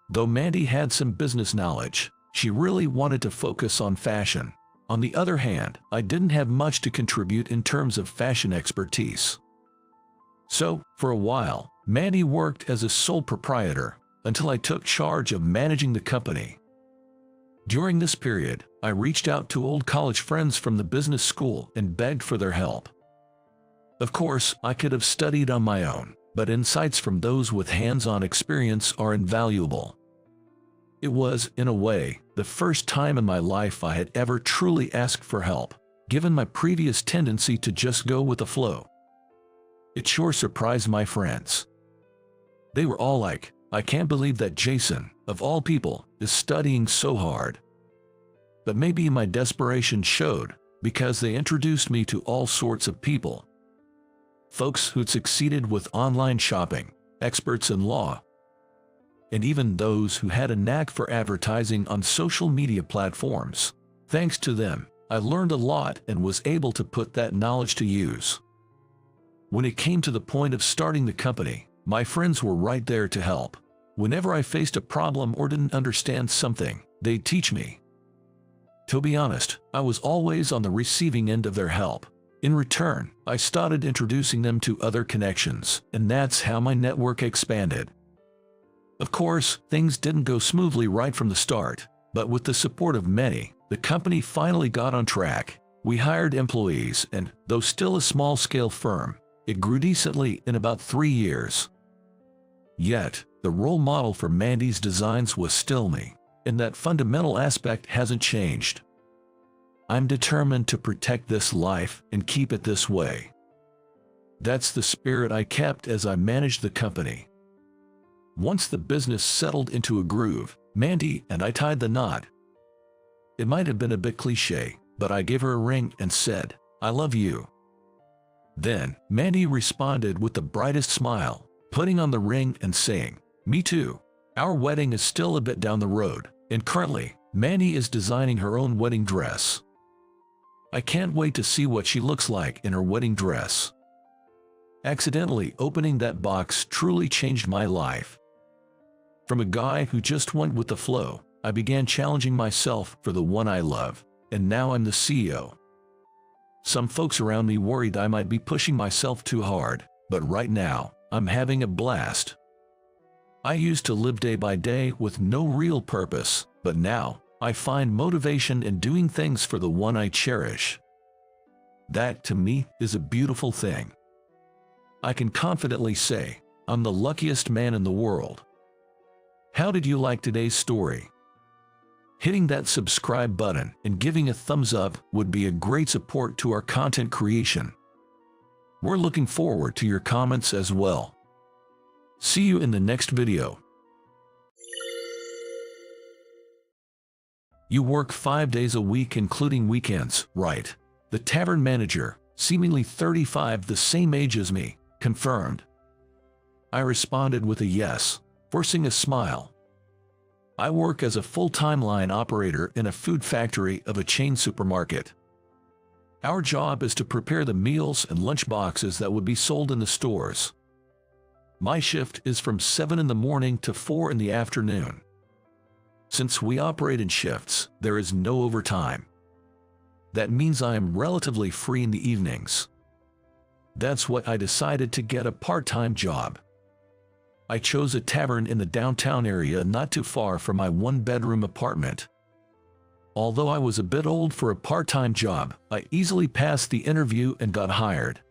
Though Mandy had some business knowledge, she really wanted to focus on fashion. On the other hand, I didn't have much to contribute in terms of fashion expertise. So, for a while, Mandy worked as a sole proprietor until I took charge of managing the company. During this period, I reached out to old college friends from the business school and begged for their help. Of course, I could have studied on my own, but insights from those with hands-on experience are invaluable. It was, in a way, the first time in my life I had ever truly asked for help, given my previous tendency to just go with the flow. It sure surprised my friends. They were all like, "I can't believe that Jason, of all people, is studying so hard." But maybe my desperation showed, because they introduced me to all sorts of people. Folks who'd succeeded with online shopping, experts in law, and even those who had a knack for advertising on social media platforms. Thanks to them, I learned a lot and was able to put that knowledge to use. When it came to the point of starting the company, my friends were right there to help. Whenever I faced a problem or didn't understand something, they'd teach me. To be honest, I was always on the receiving end of their help. In return, I started introducing them to other connections, and that's how my network expanded. Of course, things didn't go smoothly right from the start, but with the support of many, the company finally got on track. We hired employees and, though still a small-scale firm, it grew decently in about 3 years. Yet, the role model for Mandy's designs was still me, and that fundamental aspect hasn't changed. I'm determined to protect this life and keep it this way. That's the spirit I kept as I managed the company. Once the business settled into a groove, Mandy and I tied the knot. It might have been a bit cliche, but I gave her a ring and said, "I love you." Then, Mandy responded with the brightest smile, putting on the ring and saying, "Me too." Our wedding is still a bit down the road, and currently, Mandy is designing her own wedding dress. I can't wait to see what she looks like in her wedding dress. Accidentally opening that box truly changed my life. From a guy who just went with the flow, I began challenging myself for the one I love, and now I'm the CEO. Some folks around me worried I might be pushing myself too hard, but right now, I'm having a blast. I used to live day by day with no real purpose, but now, I find motivation in doing things for the one I cherish. That, to me, is a beautiful thing. I can confidently say, I'm the luckiest man in the world. How did you like today's story? Hitting that subscribe button and giving a thumbs up would be a great support to our content creation. We're looking forward to your comments as well. See you in the next video. You work 5 days a week including weekends, right? The tavern manager, seemingly 35, the same age as me, confirmed. I responded with a yes, forcing a smile. I work as a full-time line operator in a food factory of a chain supermarket. Our job is to prepare the meals and lunch boxes that would be sold in the stores. My shift is from 7 in the morning to 4 in the afternoon. Since we operate in shifts, there is no overtime. That means I am relatively free in the evenings. That's why I decided to get a part-time job. I chose a tavern in the downtown area not too far from my one-bedroom apartment. Although I was a bit old for a part-time job, I easily passed the interview and got hired.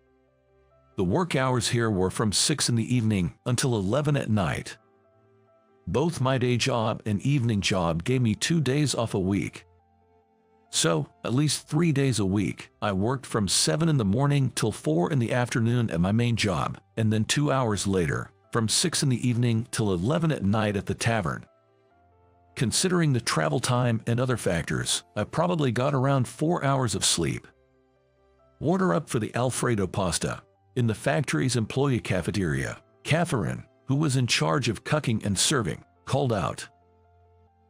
The work hours here were from 6 in the evening until 11 at night. Both my day job and evening job gave me 2 days off a week. So, at least 3 days a week, I worked from 7 in the morning till 4 in the afternoon at my main job, and then 2 hours later, from 6 in the evening till 11 at night at the tavern. Considering the travel time and other factors, I probably got around 4 hours of sleep. Order up for the Alfredo pasta. In the factory's employee cafeteria, Catherine, who was in charge of cooking and serving, called out.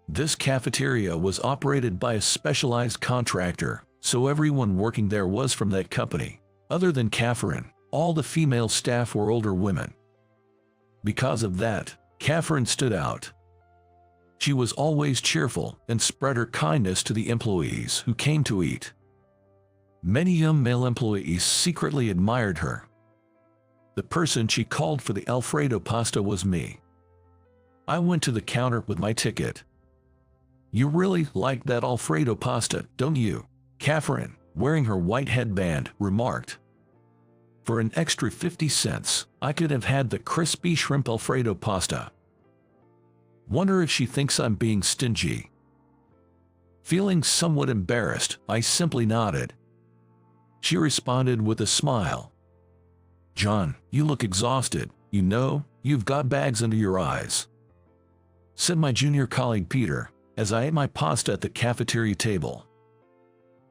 This cafeteria was operated by a specialized contractor, so everyone working there was from that company. Other than Catherine, all the female staff were older women. Because of that, Catherine stood out. She was always cheerful and spread her kindness to the employees who came to eat. Many young male employees secretly admired her. The person she called for the Alfredo pasta was me. I went to the counter with my ticket. "You really like that Alfredo pasta, don't you?" Catherine, wearing her white headband, remarked. For an extra 50 cents, I could have had the crispy shrimp Alfredo pasta. Wonder if she thinks I'm being stingy. Feeling somewhat embarrassed, I simply nodded. She responded with a smile. "John, you look exhausted. You know, you've got bags under your eyes," said my junior colleague Peter, as I ate my pasta at the cafeteria table.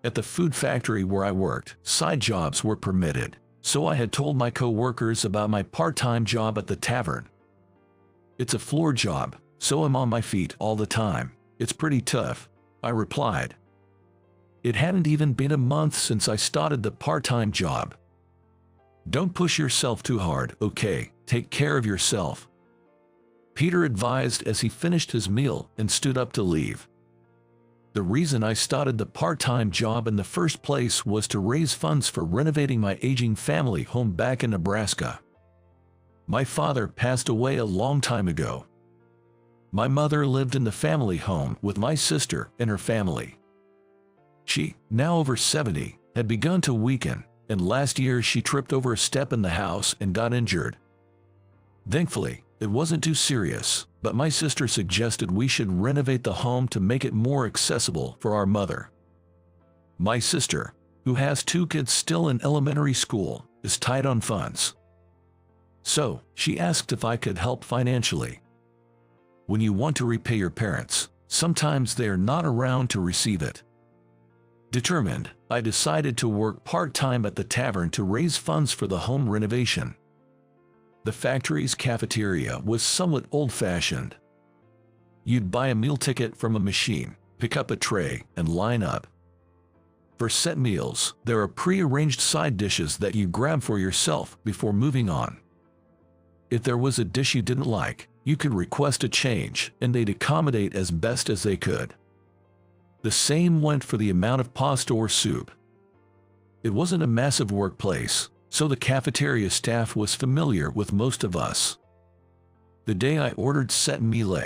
At the food factory where I worked, side jobs were permitted, so I had told my co-workers about my part-time job at the tavern. "It's a floor job, so I'm on my feet all the time. It's pretty tough," I replied. It hadn't even been a month since I started the part-time job. "Don't push yourself too hard, okay? Take care of yourself," Peter advised as he finished his meal and stood up to leave. The reason I started the part-time job in the first place was to raise funds for renovating my aging family home back in Nebraska. My father passed away a long time ago. My mother lived in the family home with my sister and her family. She, now over 70, had begun to weaken, and last year she tripped over a step in the house and got injured. Thankfully, it wasn't too serious, but my sister suggested we should renovate the home to make it more accessible for our mother. My sister, who has 2 kids still in elementary school, is tight on funds. So, she asked if I could help financially. When you want to repay your parents, sometimes they are not around to receive it. Determined, I decided to work part-time at the tavern to raise funds for the home renovation. The factory's cafeteria was somewhat old-fashioned. You'd buy a meal ticket from a machine, pick up a tray, and line up. For set meals, there are pre-arranged side dishes that you grab for yourself before moving on. If there was a dish you didn't like, you could request a change, and they'd accommodate as best as they could. The same went for the amount of pasta or soup. It wasn't a massive workplace, so the cafeteria staff was familiar with most of us. The day I ordered set meal,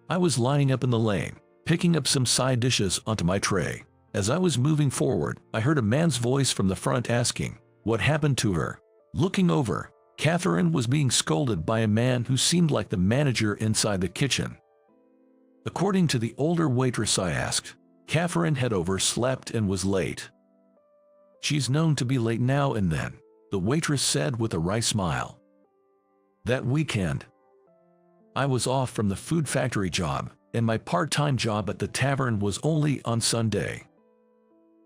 I was lining up in the lane, picking up some side dishes onto my tray. As I was moving forward, I heard a man's voice from the front asking, "What happened to her?" Looking over, Catherine was being scolded by a man who seemed like the manager inside the kitchen. According to the older waitress I asked, Catherine had overslept and was late. "She's known to be late now and then," the waitress said with a wry smile. That weekend, I was off from the food factory job, and my part-time job at the tavern was only on Sunday.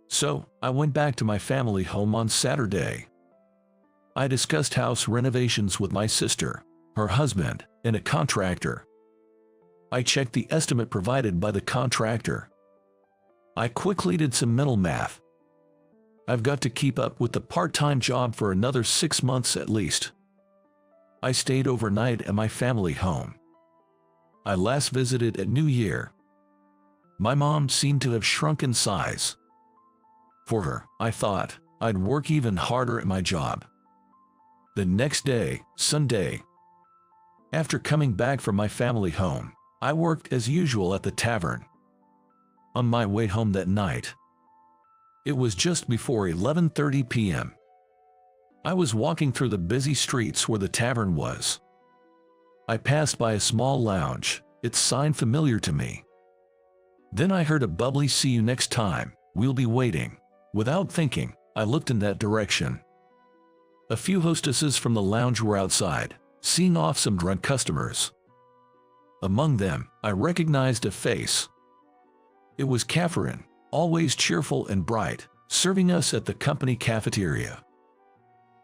So, I went back to my family home on Saturday. I discussed house renovations with my sister, her husband, and a contractor. I checked the estimate provided by the contractor. I quickly did some mental math. I've got to keep up with the part-time job for another 6 months at least. I stayed overnight at my family home. I last visited at New Year. My mom seemed to have shrunk in size. For her, I thought, I'd work even harder at my job. The next day, Sunday, after coming back from my family home, I worked as usual at the tavern. On my way home that night, it was just before 11:30 p.m. I was walking through the busy streets where the tavern was. I passed by a small lounge, its sign familiar to me. Then I heard a bubbly "See you next time, we'll be waiting." Without thinking, I looked in that direction. A few hostesses from the lounge were outside, seeing off some drunk customers. Among them, I recognized a face. It was Catherine, always cheerful and bright, serving us at the company cafeteria.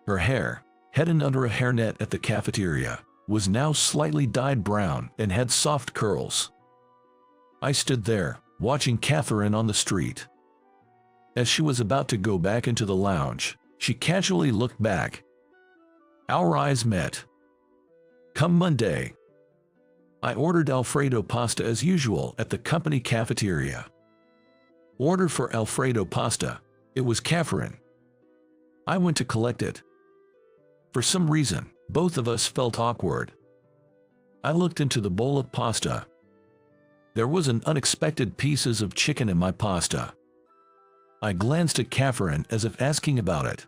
Her hair, hidden under a hairnet at the cafeteria, was now slightly dyed brown and had soft curls. I stood there, watching Catherine on the street. As she was about to go back into the lounge, she casually looked back. Our eyes met. Come Monday, I ordered Alfredo pasta as usual at the company cafeteria. Order for Alfredo pasta. It was Catherine. I went to collect it. For some reason, both of us felt awkward. I looked into the bowl of pasta. There was an unexpected pieces of chicken in my pasta. I glanced at Catherine as if asking about it.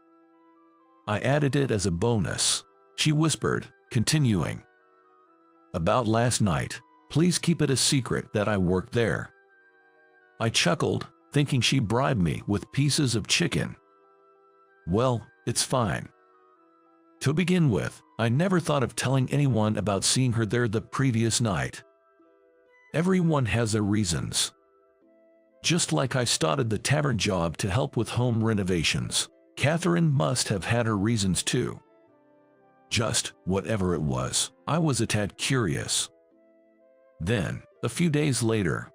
I added it as a bonus, she whispered, continuing. About last night, please keep it a secret that I worked there. I chuckled, thinking she bribed me with pieces of chicken. Well, it's fine. To begin with, I never thought of telling anyone about seeing her there the previous night. Everyone has their reasons. Just like I started the tavern job to help with home renovations, Catherine must have had her reasons too. Just, whatever it was, I was a tad curious. Then, a few days later,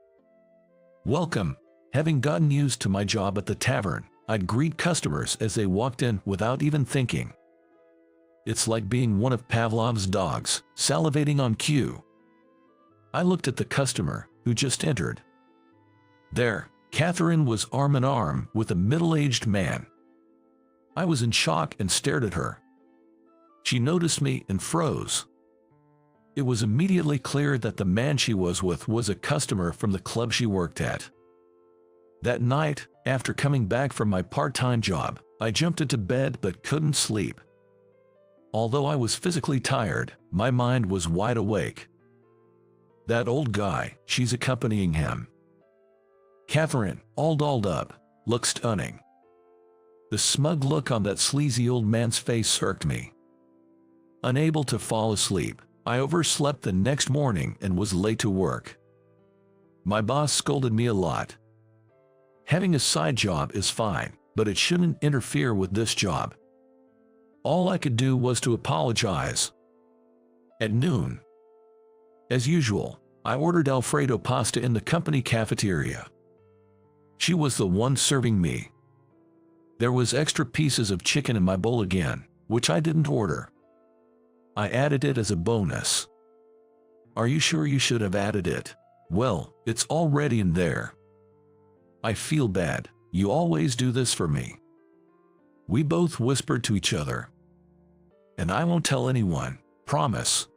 welcome. Having gotten used to my job at the tavern, I'd greet customers as they walked in without even thinking. It's like being one of Pavlov's dogs, salivating on cue. I looked at the customer, who just entered. There, Catherine was arm in arm with a middle-aged man. I was in shock and stared at her. She noticed me and froze. It was immediately clear that the man she was with was a customer from the club she worked at. That night, after coming back from my part-time job, I jumped into bed but couldn't sleep. Although I was physically tired, my mind was wide awake. That old guy, she's accompanying him. Catherine, all dolled up, looked stunning. The smug look on that sleazy old man's face irked me. Unable to fall asleep, I overslept the next morning and was late to work. My boss scolded me a lot. Having a side job is fine, but it shouldn't interfere with this job. All I could do was to apologize. At noon, as usual, I ordered Alfredo pasta in the company cafeteria. She was the one serving me. There was extra pieces of chicken in my bowl again, which I didn't order. I added it as a bonus. Are you sure you should have added it? Well, it's already in there. I feel bad. You always do this for me. We both whispered to each other. And I won't tell anyone, promise.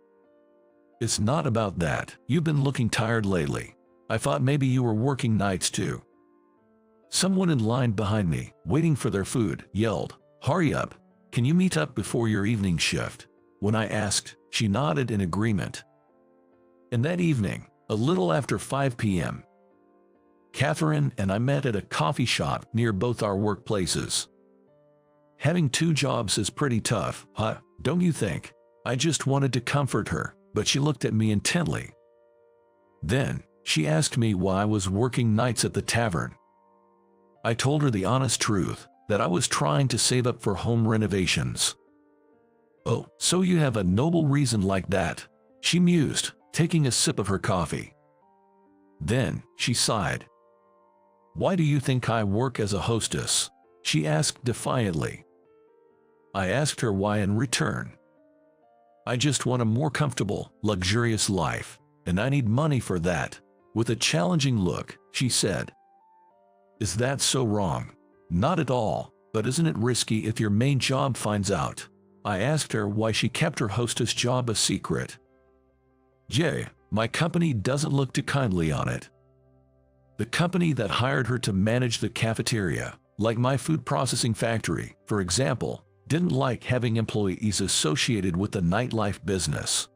It's not about that. You've been looking tired lately. I thought maybe you were working nights too. Someone in line behind me, waiting for their food, yelled, "Hurry up! Can you meet up before your evening shift?" When I asked, she nodded in agreement. And that evening, a little after 5 p.m., Catherine and I met at a coffee shop near both our workplaces. Having two jobs is pretty tough, huh? Don't you think? I just wanted to comfort her, but she looked at me intently. Then, she asked me why I was working nights at the tavern. I told her the honest truth, that I was trying to save up for home renovations. "Oh, so you have a noble reason like that," she mused, taking a sip of her coffee. Then, she sighed. "Why do you think I work as a hostess?" she asked defiantly. I asked her why in return. "I just want a more comfortable, luxurious life, and I need money for that." With a challenging look, she said, "Is that so wrong?" "Not at all, but isn't it risky if your main job finds out?" I asked her why she kept her hostess job a secret. "Yeah, my company doesn't look too kindly on it. The company that hired her to manage the cafeteria, like my food processing factory, for example, didn't like having employees associated with the nightlife business."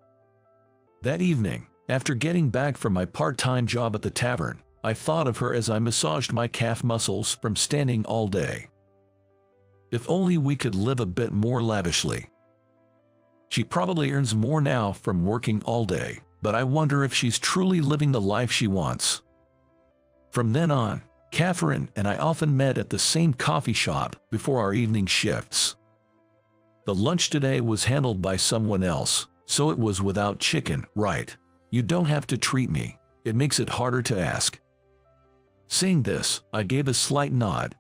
That evening, after getting back from my part-time job at the tavern, I thought of her as I massaged my calf muscles from standing all day. If only we could live a bit more lavishly. She probably earns more now from working all day, but I wonder if she's truly living the life she wants. From then on, Catherine and I often met at the same coffee shop before our evening shifts. The lunch today was handled by someone else, so it was without chicken, right? You don't have to treat me. It makes it harder to ask. Saying this, I gave a slight nod.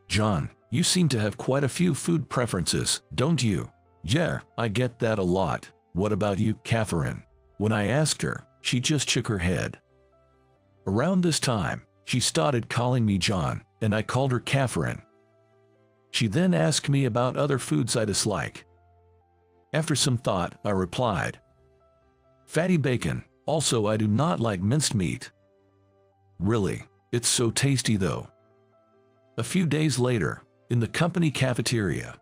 "John, you seem to have quite a few food preferences, don't you?" "Yeah, I get that a lot. What about you, Catherine?" When I asked her, she just shook her head. Around this time, she started calling me John, and I called her Catherine. She then asked me about other foods I dislike. After some thought, I replied, "Fatty bacon. Also, I do not like minced meat." "Really? It's so tasty though." A few days later, in the company cafeteria,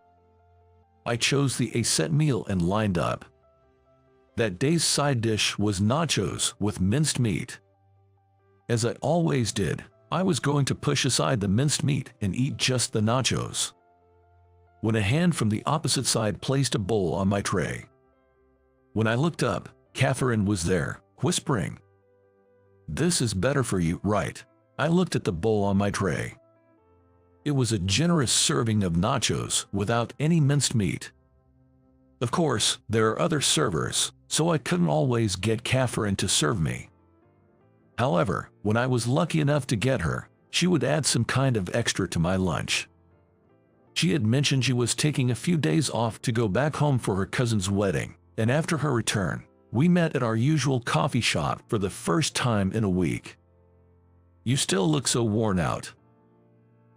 I chose the aita meal and lined up. That day's side dish was nachos with minced meat. As I always did, I was going to push aside the minced meat and eat just the nachos, when a hand from the opposite side placed a bowl on my tray. When I looked up, Catherine was there, whispering, "This is better for you, right?" I looked at the bowl on my tray. It was a generous serving of nachos without any minced meat. Of course, there are other servers, so I couldn't always get Catherine to serve me. However, when I was lucky enough to get her, she would add some kind of extra to my lunch. She had mentioned she was taking a few days off to go back home for her cousin's wedding, and after her return, we met at our usual coffee shop for the first time in a week. "You still look so worn out,"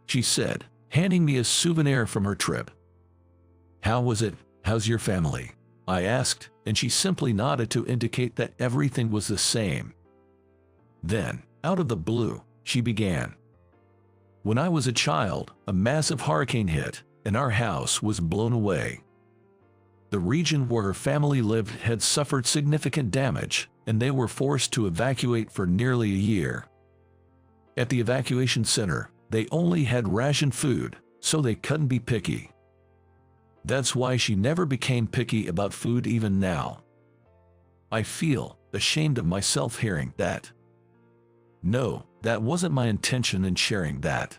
she said, handing me a souvenir from her trip. "How was it? How's your family?" I asked, and she simply nodded to indicate that everything was the same. Then, out of the blue, she began. "When I was a child, a massive hurricane hit, and our house was blown away. The region where her family lived had suffered significant damage, and they were forced to evacuate for nearly a year. At the evacuation center, they only had rationed food, so they couldn't be picky. That's why she never became picky about food even now. I feel ashamed of myself hearing that. No, that wasn't my intention in sharing that.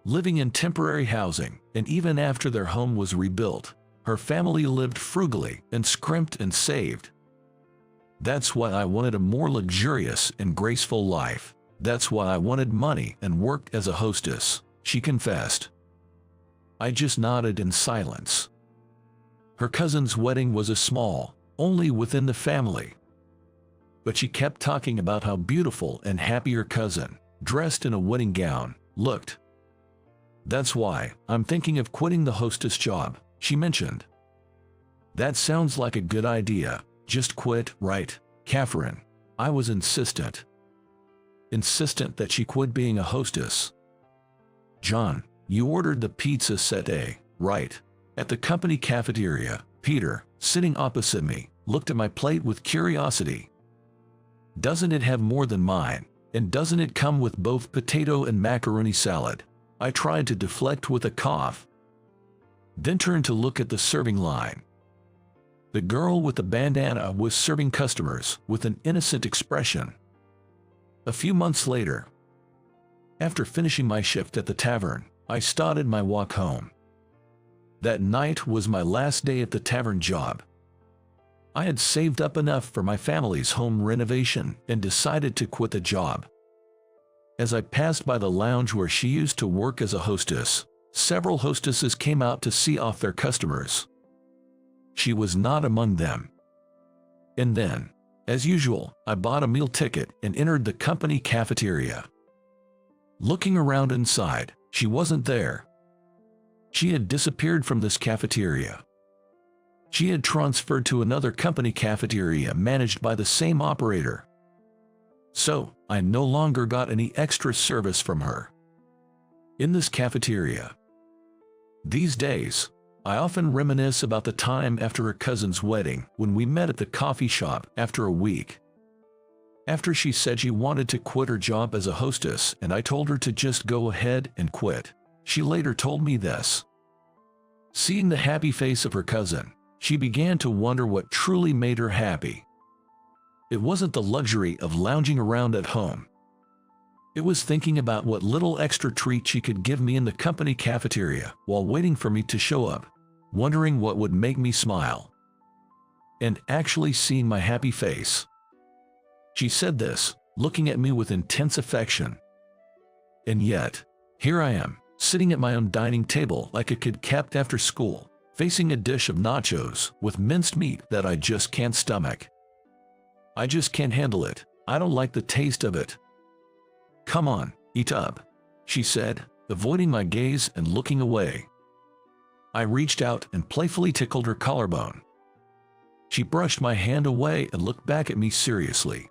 Living in temporary housing, and even after their home was rebuilt, her family lived frugally and scrimped and saved. That's why I wanted a more luxurious and graceful life. That's why I wanted money and worked as a hostess, she confessed. I just nodded in silence. Her cousin's wedding was a small, only within the family. But she kept talking about how beautiful and happy her cousin, dressed in a wedding gown, looked. That's why I'm thinking of quitting the hostess job, she mentioned. That sounds like a good idea. Just quit, right, Catherine? I was insistent. Insistent that she quit being a hostess. John, you ordered the pizza set A, right? At the company cafeteria, Peter, sitting opposite me, looked at my plate with curiosity. Doesn't it have more than mine? And doesn't it come with both potato and macaroni salad? I tried to deflect with a cough. Then turned to look at the serving line. The girl with the bandana was serving customers with an innocent expression. A few months later, after finishing my shift at the tavern, I started my walk home. That night was my last day at the tavern job. I had saved up enough for my family's home renovation and decided to quit the job. As I passed by the lounge where she used to work as a hostess, several hostesses came out to see off their customers. She was not among them. And then, as usual, I bought a meal ticket and entered the company cafeteria. Looking around inside, she wasn't there. She had disappeared from this cafeteria. She had transferred to another company cafeteria managed by the same operator. So, I no longer got any extra service from her. In this cafeteria. These days, I often reminisce about the time after her cousin's wedding when we met at the coffee shop after a week. After she said she wanted to quit her job as a hostess and I told her to just go ahead and quit, she later told me this. Seeing the happy face of her cousin, she began to wonder what truly made her happy. It wasn't the luxury of lounging around at home. It was thinking about what little extra treat she could give me in the company cafeteria while waiting for me to show up, wondering what would make me smile. And actually seeing my happy face. She said this, looking at me with intense affection. And yet, here I am, sitting at my own dining table like a kid kept after school, facing a dish of nachos with minced meat that I just can't stomach. I just can't handle it. I don't like the taste of it. Come on, eat up, she said, avoiding my gaze and looking away. I reached out and playfully tickled her collarbone. She brushed my hand away and looked back at me seriously.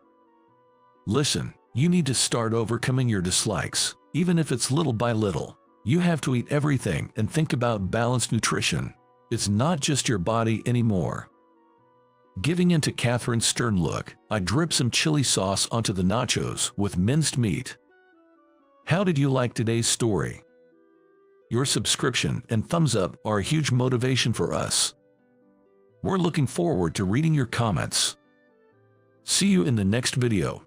Listen, you need to start overcoming your dislikes, even if it's little by little. You have to eat everything and think about balanced nutrition. It's not just your body anymore. Giving in to Catherine's stern look, I dripped some chili sauce onto the nachos with minced meat. How did you like today's story? Your subscription and thumbs up are a huge motivation for us. We're looking forward to reading your comments. See you in the next video.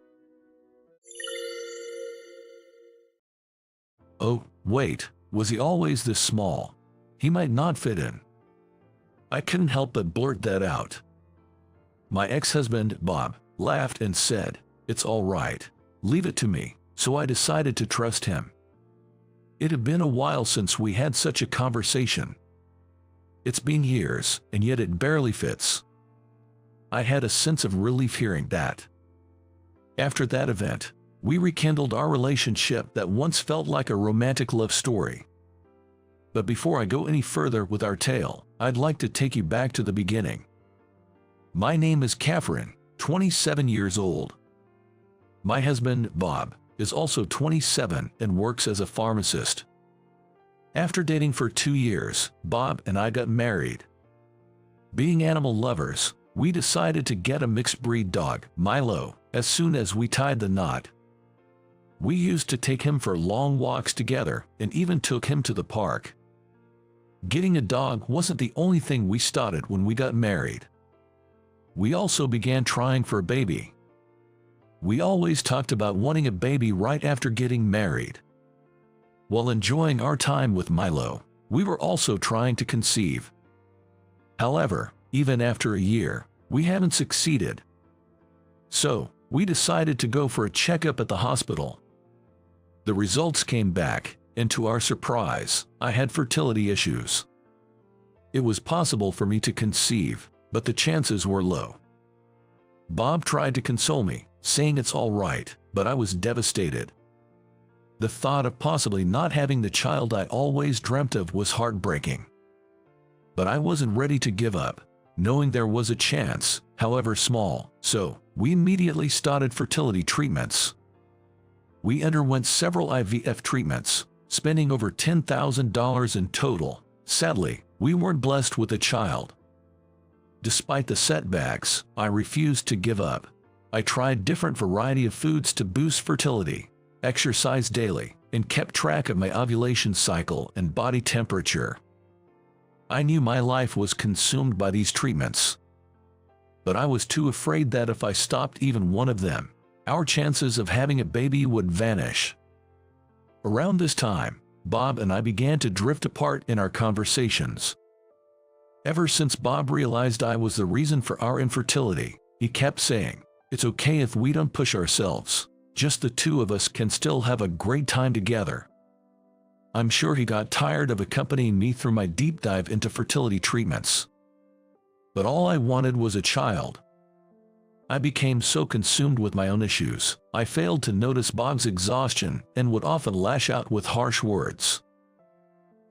Oh, wait, was he always this small? He might not fit in. I couldn't help but blurt that out. My ex-husband, Bob, laughed and said, "It's all right. Leave it to me," so I decided to trust him. It had been a while since we had such a conversation. It's been years, and yet it barely fits. I had a sense of relief hearing that. After that event, we rekindled our relationship that once felt like a romantic love story. But before I go any further with our tale, I'd like to take you back to the beginning. My name is Catherine, 27 years old. My husband, Bob, is also 27 and works as a pharmacist. After dating for 2 years, Bob and I got married. Being animal lovers, we decided to get a mixed breed dog, Milo, as soon as we tied the knot. We used to take him for long walks together and even took him to the park. Getting a dog wasn't the only thing we started when we got married. We also began trying for a baby. We always talked about wanting a baby right after getting married. While enjoying our time with Milo, we were also trying to conceive. However, even after a year, we haven't succeeded. So, we decided to go for a checkup at the hospital. The results came back, and to our surprise, I had fertility issues. It was possible for me to conceive, but the chances were low. Bob tried to console me, saying it's all right, but I was devastated. The thought of possibly not having the child I always dreamt of was heartbreaking. But I wasn't ready to give up, knowing there was a chance, however small, so we immediately started fertility treatments. We underwent several IVF treatments, spending over $10,000 in total. Sadly, we weren't blessed with a child. Despite the setbacks, I refused to give up. I tried different variety of foods to boost fertility, exercised daily, and kept track of my ovulation cycle and body temperature. I knew my life was consumed by these treatments. But I was too afraid that if I stopped even one of them, our chances of having a baby would vanish. Around this time, Bob and I began to drift apart in our conversations. Ever since Bob realized I was the reason for our infertility, he kept saying, "It's okay if we don't push ourselves. Just the two of us can still have a great time together." I'm sure he got tired of accompanying me through my deep dive into fertility treatments. But all I wanted was a child. I became so consumed with my own issues, I failed to notice Bob's exhaustion and would often lash out with harsh words.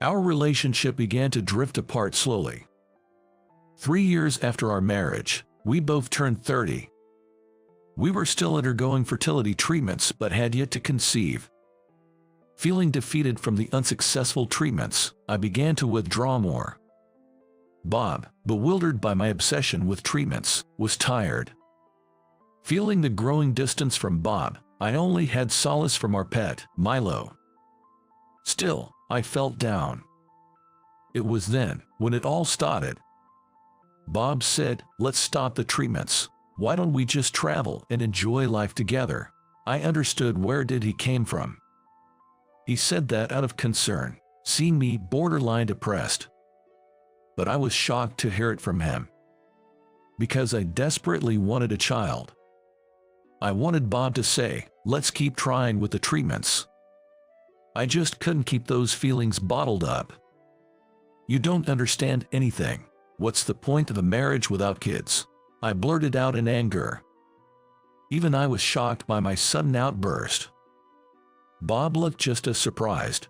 Our relationship began to drift apart slowly. 3 years after our marriage, we both turned 30. We were still undergoing fertility treatments but had yet to conceive. Feeling defeated from the unsuccessful treatments, I began to withdraw more. Bob, bewildered by my obsession with treatments, was tired. Feeling the growing distance from Bob, I only had solace from our pet, Milo. Still, I felt down. It was then, when it all started. Bob said, "Let's stop the treatments. Why don't we just travel and enjoy life together?" I understood where he came from. He said that out of concern, seeing me borderline depressed. But I was shocked to hear it from him. Because I desperately wanted a child. I wanted Bob to say, "Let's keep trying with the treatments." I just couldn't keep those feelings bottled up. "You don't understand anything. What's the point of a marriage without kids?" I blurted out in anger. Even I was shocked by my sudden outburst. Bob looked just as surprised.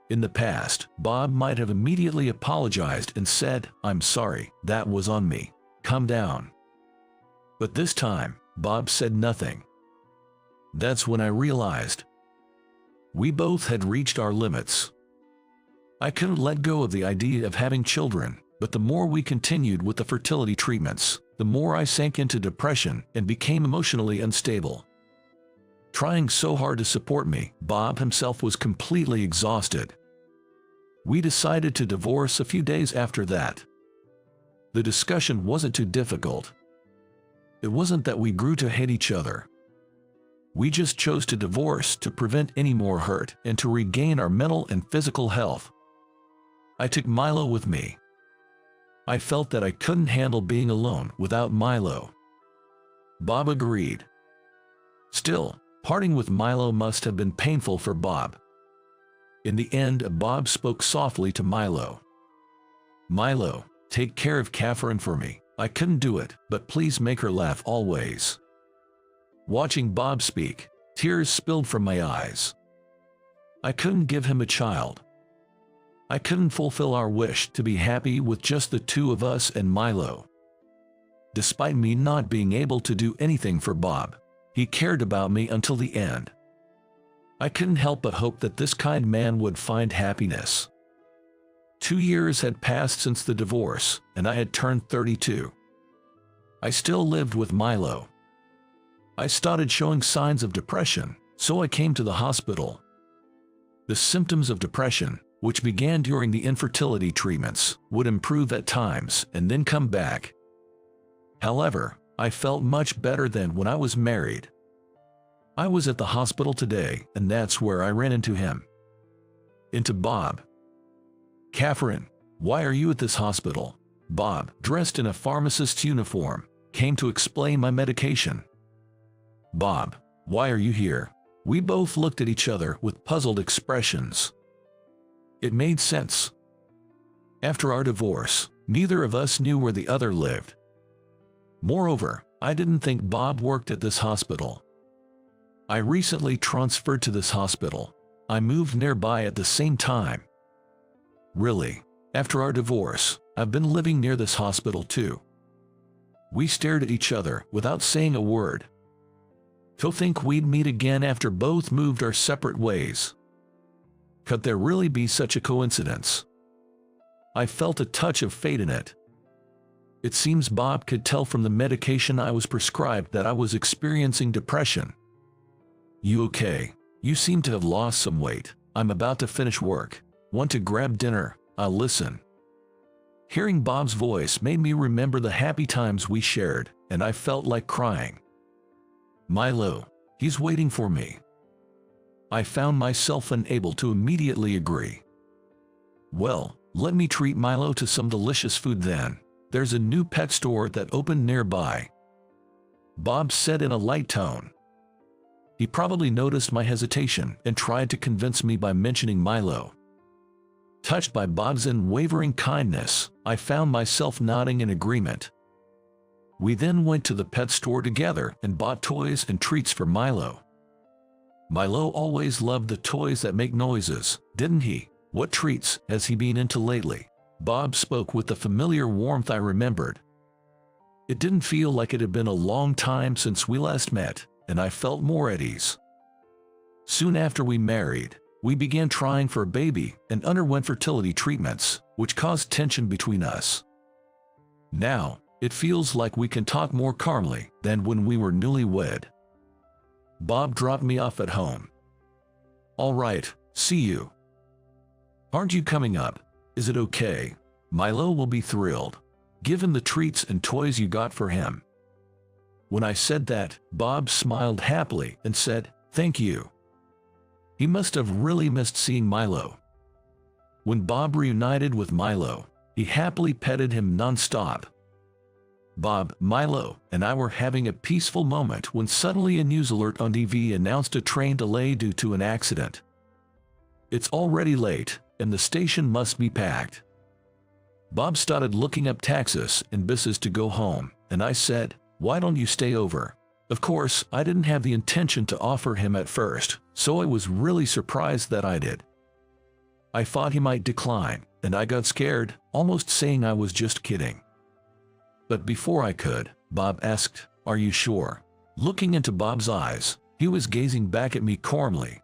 In the past, Bob might have immediately apologized and said, "I'm sorry, that was on me. Calm down." But this time, Bob said nothing. That's when I realized we both had reached our limits. I couldn't let go of the idea of having children, but the more we continued with the fertility treatments, the more I sank into depression and became emotionally unstable. Trying so hard to support me, Bob himself was completely exhausted. We decided to divorce a few days after that. The discussion wasn't too difficult. It wasn't that we grew to hate each other. We just chose to divorce to prevent any more hurt and to regain our mental and physical health. I took Milo with me. I felt that I couldn't handle being alone without Milo. Bob agreed. Still, parting with Milo must have been painful for Bob. In the end, Bob spoke softly to Milo. "Milo, take care of Catherine for me. I couldn't do it, but please make her laugh always." Watching Bob speak, tears spilled from my eyes. I couldn't give him a child. I couldn't fulfill our wish to be happy with just the two of us and Milo. Despite me not being able to do anything for Bob, he cared about me until the end. I couldn't help but hope that this kind man would find happiness. 2 years had passed since the divorce, and I had turned 32. I still lived with Milo. I started showing signs of depression, So I came to the hospital. The symptoms of depression, which began during the infertility treatments, would improve at times and then come back. However, I felt much better than when I was married. I was at the hospital today, and that's where I ran into him. Into Bob. "Catherine, why are you at this hospital?" Bob, dressed in a pharmacist's uniform, came to explain my medication. "Bob, why are you here?" We both looked at each other with puzzled expressions. It made sense. After our divorce, neither of us knew where the other lived. Moreover, I didn't think Bob worked at this hospital. I recently transferred to this hospital. I moved nearby at the same time. Really, after our divorce, I've been living near this hospital too. We stared at each other without saying a word. To think we'd meet again after both moved our separate ways. Could there really be such a coincidence? I felt a touch of fate in it. It seems Bob could tell from the medication I was prescribed that I was experiencing depression. "You okay? You seem to have lost some weight. I'm about to finish work. Want to grab dinner? I'll listen." Hearing Bob's voice made me remember the happy times we shared, and I felt like crying. "Milo, he's waiting for me." I found myself unable to immediately agree. "Well, let me treat Milo to some delicious food then. There's a new pet store that opened nearby," Bob said in a light tone. He probably noticed my hesitation and tried to convince me by mentioning Milo. Touched by Bob's unwavering kindness, I found myself nodding in agreement. We then went to the pet store together and bought toys and treats for Milo. Milo always loved the toys that make noises, didn't he? "What treats has he been into lately?" Bob spoke with the familiar warmth I remembered. It didn't feel like it had been a long time since we last met, and I felt more at ease. Soon after we married, we began trying for a baby and underwent fertility treatments, which caused tension between us. Now, it feels like we can talk more calmly than when we were newlywed. Bob dropped me off at home. "All right, see you." "Aren't you coming up? Is it okay? Milo will be thrilled. Give him the treats and toys you got for him." When I said that, Bob smiled happily and said, "Thank you." He must have really missed seeing Milo. When Bob reunited with Milo, he happily petted him non-stop. Bob, Milo, and I were having a peaceful moment when suddenly a news alert on TV announced a train delay due to an accident. It's already late, and the station must be packed. Bob started looking up taxis and buses to go home, and I said, "Why don't you stay over?" Of course, I didn't have the intention to offer him at first, so I was really surprised that I did. I thought he might decline, and I got scared, almost saying I was just kidding. But before I could, Bob asked, "Are you sure?" Looking into Bob's eyes, he was gazing back at me calmly.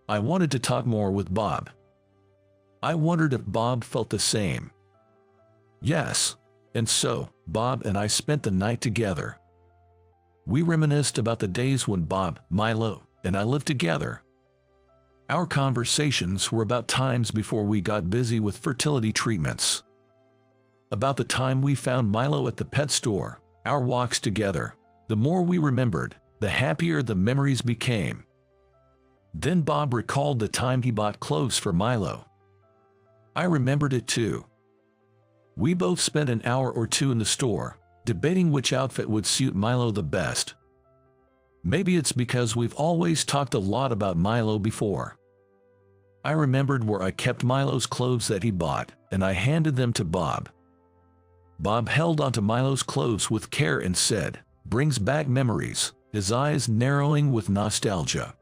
I wanted to talk more with Bob. I wondered if Bob felt the same. Yes, and so, Bob and I spent the night together. We reminisced about the days when Bob, Milo, and I lived together. Our conversations were about times before we got busy with fertility treatments. About the time we found Milo at the pet store, our walks together. The more we remembered, the happier the memories became. Then Bob recalled the time he bought clothes for Milo. I remembered it too. We both spent an hour or two in the store, debating which outfit would suit Milo the best. Maybe it's because we've always talked a lot about Milo before. I remembered where I kept Milo's clothes that he bought, and I handed them to Bob. Bob held onto Milo's clothes with care and said, "Brings back memories," his eyes narrowing with nostalgia.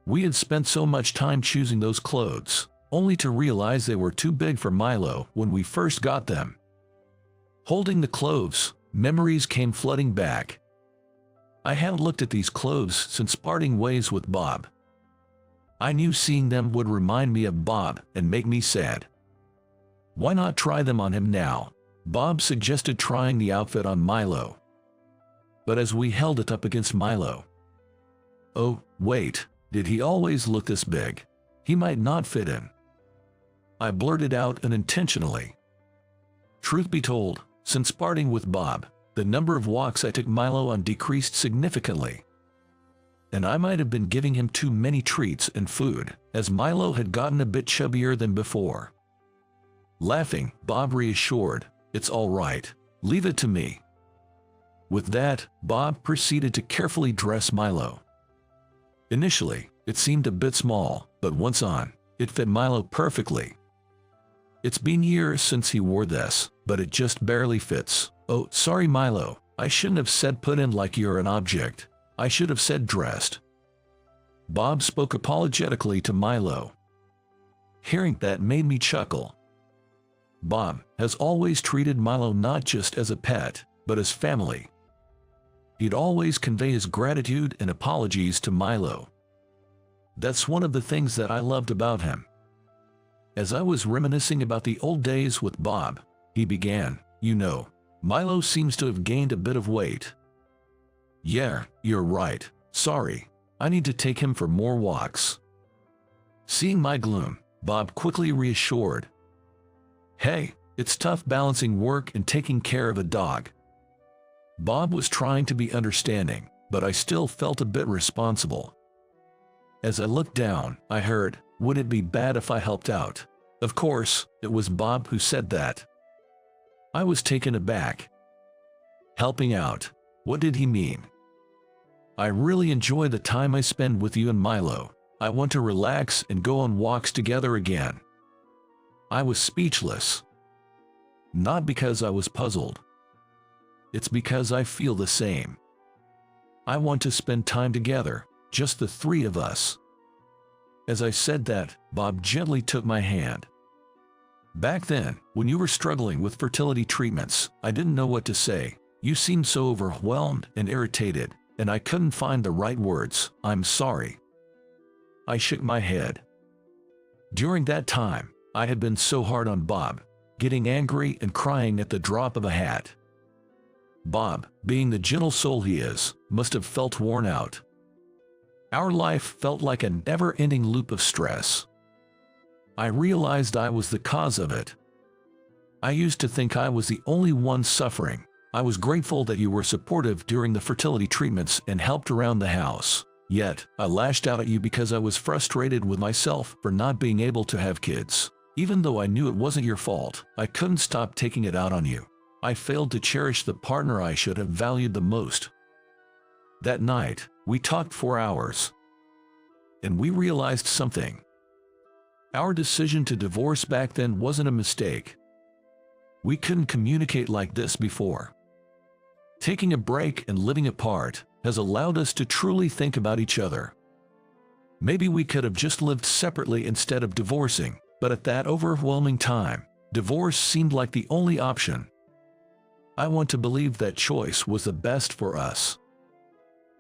We had spent so much time choosing those clothes, only to realize they were too big for Milo when we first got them. Holding the clothes, memories came flooding back. I hadn't looked at these clothes since parting ways with Bob. I knew seeing them would remind me of Bob and make me sad. Why not try them on him now? Bob suggested trying the outfit on Milo. But as we held it up against Milo, "Oh, wait, did he always look this big? He might not fit in." I blurted out unintentionally. Truth be told, since parting with Bob, the number of walks I took Milo on decreased significantly. And I might have been giving him too many treats and food, as Milo had gotten a bit chubbier than before. Laughing, Bob reassured, "It's all right, leave it to me." With that, Bob proceeded to carefully dress Milo. Initially, it seemed a bit small, but once on, it fit Milo perfectly. It's been years since he wore this, but it just barely fits. "Oh, sorry Milo, I shouldn't have said put in like you're an object. I should have said dressed." Bob spoke apologetically to Milo. Hearing that made me chuckle. Bob has always treated Milo not just as a pet, but as family. He'd always convey his gratitude and apologies to Milo. That's one of the things that I loved about him. As I was reminiscing about the old days with Bob, he began, "You know, Milo seems to have gained a bit of weight." "Yeah, you're right. Sorry. I need to take him for more walks." Seeing my gloom, Bob quickly reassured, "Hey, it's tough balancing work and taking care of a dog." Bob was trying to be understanding, but I still felt a bit responsible. As I looked down, I heard, "Would it be bad if I helped out?" Of course, it was Bob who said that. I was taken aback. Helping out? What did he mean? "I really enjoy the time I spend with you and Milo. I want to relax and go on walks together again." I was speechless. Not because I was puzzled. It's because I feel the same. I want to spend time together, just the three of us. As I said that, Bob gently took my hand. "Back then, when you were struggling with fertility treatments, I didn't know what to say. You seemed so overwhelmed and irritated, and I couldn't find the right words. I'm sorry." I shook my head. During that time, I had been so hard on Bob, getting angry and crying at the drop of a hat. Bob, being the gentle soul he is, must have felt worn out. Our life felt like a never-ending loop of stress. I realized I was the cause of it. I used to think I was the only one suffering. I was grateful that you were supportive during the fertility treatments and helped around the house. Yet, I lashed out at you because I was frustrated with myself for not being able to have kids. Even though I knew it wasn't your fault, I couldn't stop taking it out on you. I failed to cherish the partner I should have valued the most. That night, we talked for hours. And we realized something. Our decision to divorce back then wasn't a mistake. We couldn't communicate like this before. Taking a break and living apart has allowed us to truly think about each other. Maybe we could have just lived separately instead of divorcing, but at that overwhelming time, divorce seemed like the only option. I want to believe that choice was the best for us.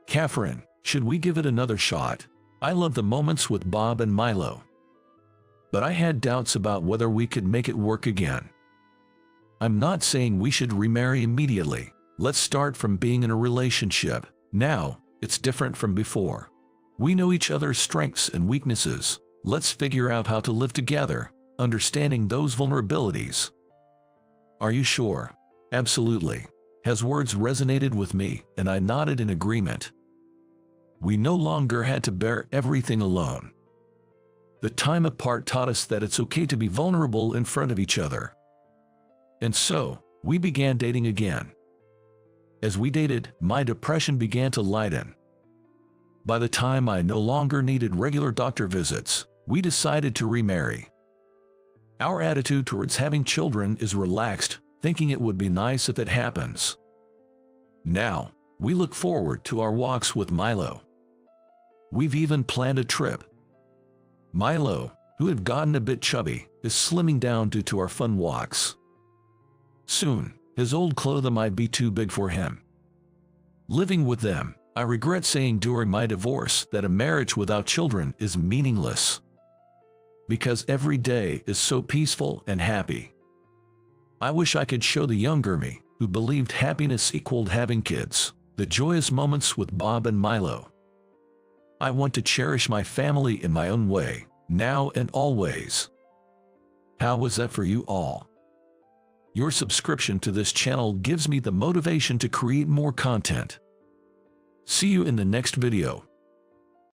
Catherine, should we give it another shot? I love the moments with Bob and Milo. But I had doubts about whether we could make it work again. I'm not saying we should remarry immediately. Let's start from being in a relationship. Now, it's different from before. We know each other's strengths and weaknesses. Let's figure out how to live together, understanding those vulnerabilities. Are you sure? Absolutely. His words resonated with me, and I nodded in agreement. We no longer had to bear everything alone. The time apart taught us that it's okay to be vulnerable in front of each other. And so, we began dating again. As we dated, my depression began to lighten. By the time I no longer needed regular doctor visits, we decided to remarry. Our attitude towards having children is relaxed, thinking it would be nice if it happens. Now, we look forward to our walks with Milo. We've even planned a trip. Milo, who had gotten a bit chubby, is slimming down due to our fun walks. Soon, his old clothes might be too big for him. Living with them, I regret saying during my divorce that a marriage without children is meaningless. Because every day is so peaceful and happy. I wish I could show the younger me, who believed happiness equaled having kids, the joyous moments with Bob and Milo. I want to cherish my family in my own way, now and always. How was that for you all? Your subscription to this channel gives me the motivation to create more content. See you in the next video.